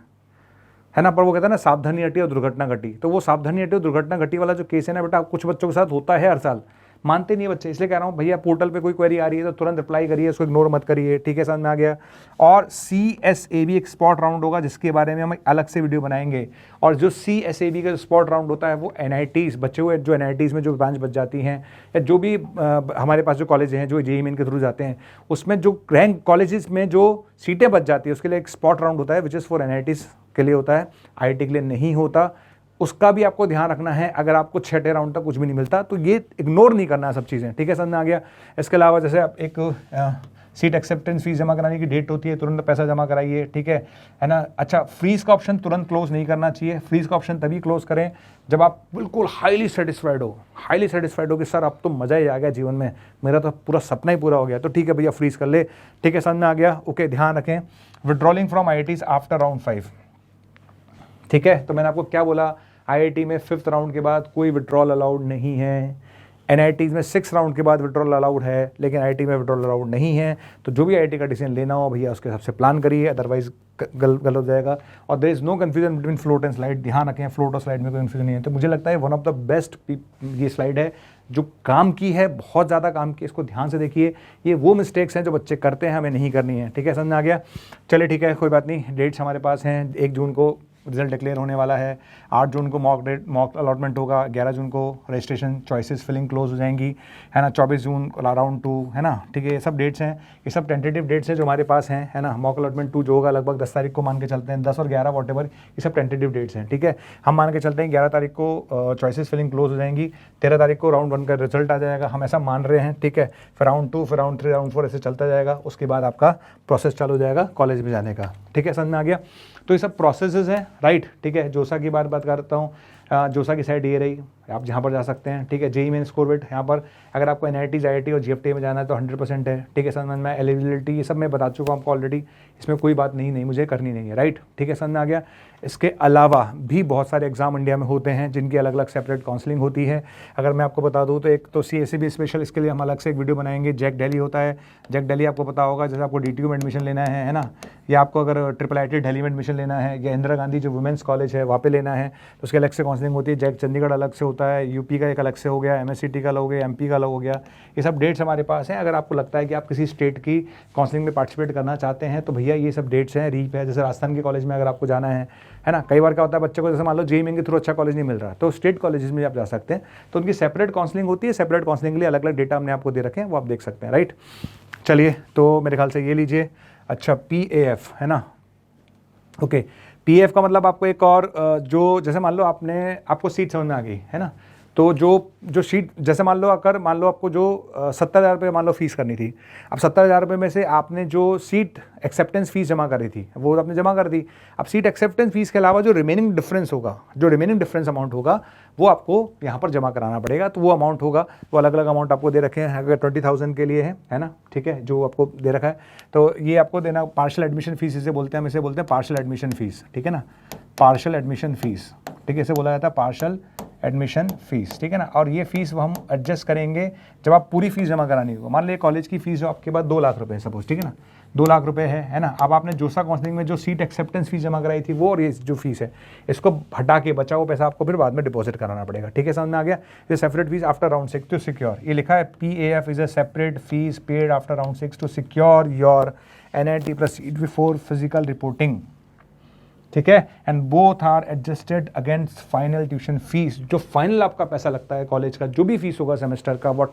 A: है ना, पर वो कहता है ना सावधानी हटी और दुर्घटना घटी, तो वो सावधानी हटी और दुर्घटना घटी वाला जो केस है ना बेटा, कुछ बच्चों के साथ होता है हर साल, मानते नहीं है बच्चे। इसलिए कह रहा हूँ भैया पोर्टल पे कोई क्वेरी आ रही है तो तुरंत रिप्लाई करिए, उसको इग्नोर मत करिए, ठीक है, समझ में आ गया। और CSAB एक स्पॉट राउंड होगा जिसके बारे में हम अलग से वीडियो बनाएंगे। और जो CSAB का स्पॉट राउंड होता है वो NITs बच्चे हुए जो NITs में जो ब्रांच बच जाती हैं, या जो भी हमारे पास जो कॉलेज हैं जो JEE मेन के थ्रू जाते हैं, उसमें जो रैंक कॉलेजेस में जो सीटें बच जाती है उसके लिए एक स्पॉट राउंड होता है विच इज़ फॉर NITs के लिए होता है, IIT के लिए नहीं होता। उसका भी आपको ध्यान रखना है। अगर आपको छठे राउंड तक कुछ भी नहीं मिलता तो ये इग्नोर नहीं करना है सब चीज़ें, ठीक है, समझ में आ गया। इसके अलावा जैसे आप एक सीट एक्सेप्टेंस फीस जमा कराने की डेट होती है, तुरंत पैसा जमा कराइए, ठीक है ना। अच्छा, फ्रीज का ऑप्शन तुरंत क्लोज नहीं करना चाहिए, फ्रीज का ऑप्शन तभी क्लोज करें जब आप बिल्कुल हाईली सेटिस्फाइड हो कि सर अब तो मज़ा ही आ गया जीवन में, मेरा तो पूरा सपना ही पूरा हो गया, तो ठीक है भैया फ्रीज कर ले, ठीक है, समझ में आ गया। ओके, ध्यान रखें withdrawing from IITs after round 5, ठीक है। तो मैंने आपको क्या बोला, IIT में 5th राउंड के बाद कोई विड्रॉल अलाउड नहीं है, NITs में 6 राउंड के बाद विड्रॉल अलाउड है, लेकिन IIT में विड्रॉल अलाउड नहीं है। तो जो भी IIT का डिसीजन लेना हो भैया उसके हिसाब से प्लान करिए, अदरवाइज गलत हो जाएगा। और there is no confusion between float and slide, ध्यान रखें फ्लोट और स्लाइड में कोई कन्फ्यूजन नहीं है। तो मुझे लगता है वन ऑफ द बेस्ट ये स्लाइड है जो काम की है, बहुत ज़्यादा काम की, इसको ध्यान से देखिए। ये वो मिस्टेक्स हैं जो बच्चे करते हैं, हमें नहीं करनी है, ठीक है, समझ में आ गया। चलिए ठीक है, कोई बात नहीं। डेट्स हमारे पास हैं, 1 जून को रिजल्ट डिक्लेयर होने वाला है, 8 जून को मॉक अलॉटमेंट होगा, 11 जून को रजिस्ट्रेशन चॉइसेस फिलिंग क्लोज हो जाएंगी, है ना, 24 जून को राउंड 2, है ना, ठीक है। ये सब डेट्स हैं, ये सब टेंटेटिव डेट्स हैं जो हमारे पास हैं, है ना। मॉक अलॉटमेंट 2 जो होगा लगभग 10 तारीख को मान के चलते हैं, 10 और 11 वॉटेवर, ये सब टेंटेटिव डेट्स हैं, ठीक है। हम मान के चलते हैं 11 तारीख को चॉइसेस फिलिंग क्लोज हो जाएंगी, 13 तारीख को राउंड 1 का रिजल्ट आ जाएगा, हम ऐसा मान रहे हैं, ठीक है। फिर राउंड 2, फिर राउंड 3, राउंड 4 ऐसे चलता जाएगा, उसके बाद आपका प्रोसेस चालू हो जाएगा कॉलेज में जाने का। ठीक है, समझ में आ गया। तो ये सब प्रोसेसेस हैं, राइट, ठीक है। जोसा की बात करता हूँ, जोसा की साइड ये रही, आप जहाँ पर जा सकते हैं, ठीक है। जेईई मेन स्कोर बिट यहाँ पर अगर आपको NIT IIT और GFT में जाना है तो 100% है, ठीक है, समझ में। एलिजिबिलिटी ये सब मैं बता चुका हूँ आपको ऑलरेडी, इसमें कोई बात नहीं मुझे करनी नहीं है, राइट, ठीक है, समझ में आ गया। इसके अलावा भी बहुत सारे एग्जाम इंडिया में होते हैं जिनकी अलग अलग सेपरेट काउंसलिंग होती है। अगर मैं आपको बता दूँ तो एक तो CACB स्पेशल, इसके लिए हम अलग से एक वीडियो बनाएंगे। जैक दिल्ली होता है, जैक दिल्ली आपको पता होगा, जैसे आपको DTU में एडमिशन लेना है ना, या आपको अगर IIIT दिल्ली में एडमिशन लेना है या इंदिरा गांधी जो वुमेंस कॉलेज है वहाँ पे लेना है तो उसके अलग से काउंसलिंग होती है। जैक चंडीगढ़ अलग से होता है, UP का एक अलग से हो गया, MSCT का अलग हो गया, MP का अलग हो गया। ये सब डेट्स हमारे पास हैं। अगर आपको लगता है कि आप किसी स्टेट की काउंसलिंग में पार्टिसिपेट करना चाहते हैं तो भैया ये सब डेट्स हैं, रीप है। जैसे राजस्थान के कॉलेज में अगर आपको जाना है ना, कई बार क्या होता है बच्चे को, जैसे मान लो जेईई मेन के थ्रू अच्छा कॉलेज नहीं मिल रहा तो स्टेट कॉलेजेस में आप जा सकते हैं, तो उनकी सेपरेट काउंसलिंग होती है। सेपरेट काउंसलिंग के लिए अलग अलग डेटा हमने आपको दे रखे हैं, वो आप देख सकते हैं, राइट। चलिए, तो मेरे ख्याल से ये लीजिए। अच्छा, PAF है ना, ओके। PAF का मतलब आपको एक और जो, जैसे मान लो आपको सीट समझ में आ गई है ना, तो जो सीट, जैसे मान लो आपको जो 70,000 रुपये मान लो फीस करनी थी, अब 70,000 रुपये में से आपने जो सीट एक्सेप्टेंस फीस जमा करी थी वो आपने जमा कर दी। अब सीट एक्सेप्टेंस फीस के अलावा जो रिमेनिंग डिफरेंस अमाउंट होगा वो आपको यहाँ पर जमा कराना पड़ेगा। तो वो अमाउंट होगा, वो अलग अलग अमाउंट आपको दे रखे हैं। अगर 20,000 के लिए है ना, ठीक है, जो आपको दे रखा है तो ये आपको देना। पार्शियल एडमिशन फीस इसे बोलते हैं, हम इसे बोलते हैं पार्शियल एडमिशन फीस, ठीक है ना, पार्शियल एडमिशन फीस, ठीक है, इसे बोला जाता है पार्शियल एडमिशन फीस, ठीक है ना। और ये फीस हम एडजस्ट करेंगे जब आप पूरी फीस जमा करानी होगी। मान लीजिए कॉलेज की फीस जो आपके पास 2 लाख रुपए है सपोज, ठीक है ना, 2 लाख रुपए है ना। अब आपने जोसा काउंसलिंग में जो सीट एक्सेप्टेंस फीस जमा कराई थी वो और ये जो फीस है इसको हटा के बचा हुआ पैसा आपको फिर बाद में डिपॉजिट कराना पड़ेगा, ठीक है, समझ में आ गया। ये separate fees after round 6 to secure, ये लिखा है PAF is a separate fees paid after round 6 to secure your NIT proceed before physical reporting, ठीक है। And both are adjusted against final tuition fees. जो फाइनल आपका पैसा लगता है कॉलेज का, जो भी फीस होगा सेमेस्टर का, व्हाट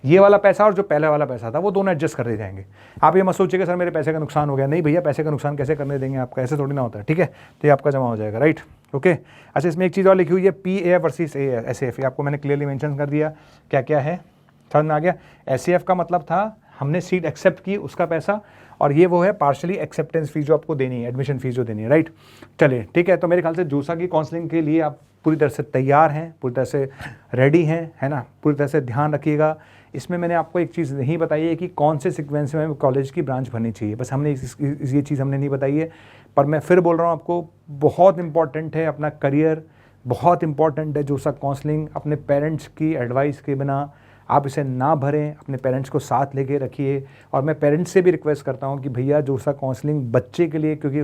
A: ये वाला पैसा और जो पहले वाला पैसा था वो दोनों एडजस्ट कर दिए जाएंगे। आप ये मत सोचिएगा सर मेरे पैसे का नुकसान हो गया, नहीं भैया, पैसे का नुकसान कैसे करने देंगे आपका, ऐसे थोड़ी ना होता है, ठीक है। तो ये आपका जमा हो जाएगा, राइट, ओके। अच्छा, इसमें एक चीज़ और लिखी हुई है PAF वर्सेस SAF, आपको मैंने क्लियरली मेंशन कर दिया क्या क्या है, समझ में आ गया। SAF का मतलब था हमने सीट एक्सेप्ट की उसका पैसा, और ये वो है पार्शली एक्सेप्टेंस फीस जो आपको देनी है, एडमिशन फीस जो देनी है, राइट। चलिए, ठीक है। तो मेरे ख्याल से जोसा की काउंसलिंग के लिए आप पूरी तरह से तैयार हैं, पूरी तरह से रेडी हैं, है ना। पूरी तरह से ध्यान रखिएगा। इसमें मैंने आपको एक चीज़ नहीं बताई है कि कौन से सीक्वेंस में कॉलेज की ब्रांच भरनी चाहिए, बस हमने ये चीज़ हमने नहीं बताई है। पर मैं फिर बोल रहा हूँ आपको, बहुत इंपॉर्टेंट है अपना करियर, बहुत इंपॉर्टेंट है जोसा काउंसलिंग। अपने पेरेंट्स की एडवाइस के बिना आप इसे ना भरें, अपने पेरेंट्स को साथ लेके रखिए। और मैं पेरेंट्स से भी रिक्वेस्ट करता हूं कि भैया जोसा काउंसलिंग बच्चे के लिए, क्योंकि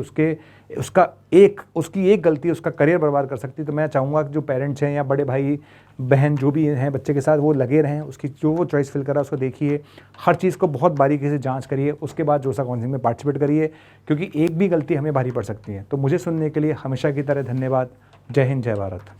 A: उसकी एक गलती उसका करियर बर्बाद कर सकती है। तो मैं चाहूँगा कि जो पेरेंट्स हैं या बड़े भाई बहन जो भी हैं बच्चे के साथ, वो लगे रहें, उसकी जो वो चॉइस फिल कर रहा है उसको देखिए, हर चीज़ को बहुत बारीकी से जाँच करिए, उसके बाद जोसा काउंसलिंग में पार्टिसिपेट करिए, क्योंकि एक भी गलती हमें भारी पड़ सकती है। तो मुझे सुनने के लिए हमेशा की तरह धन्यवाद। जय हिंद, जय भारत।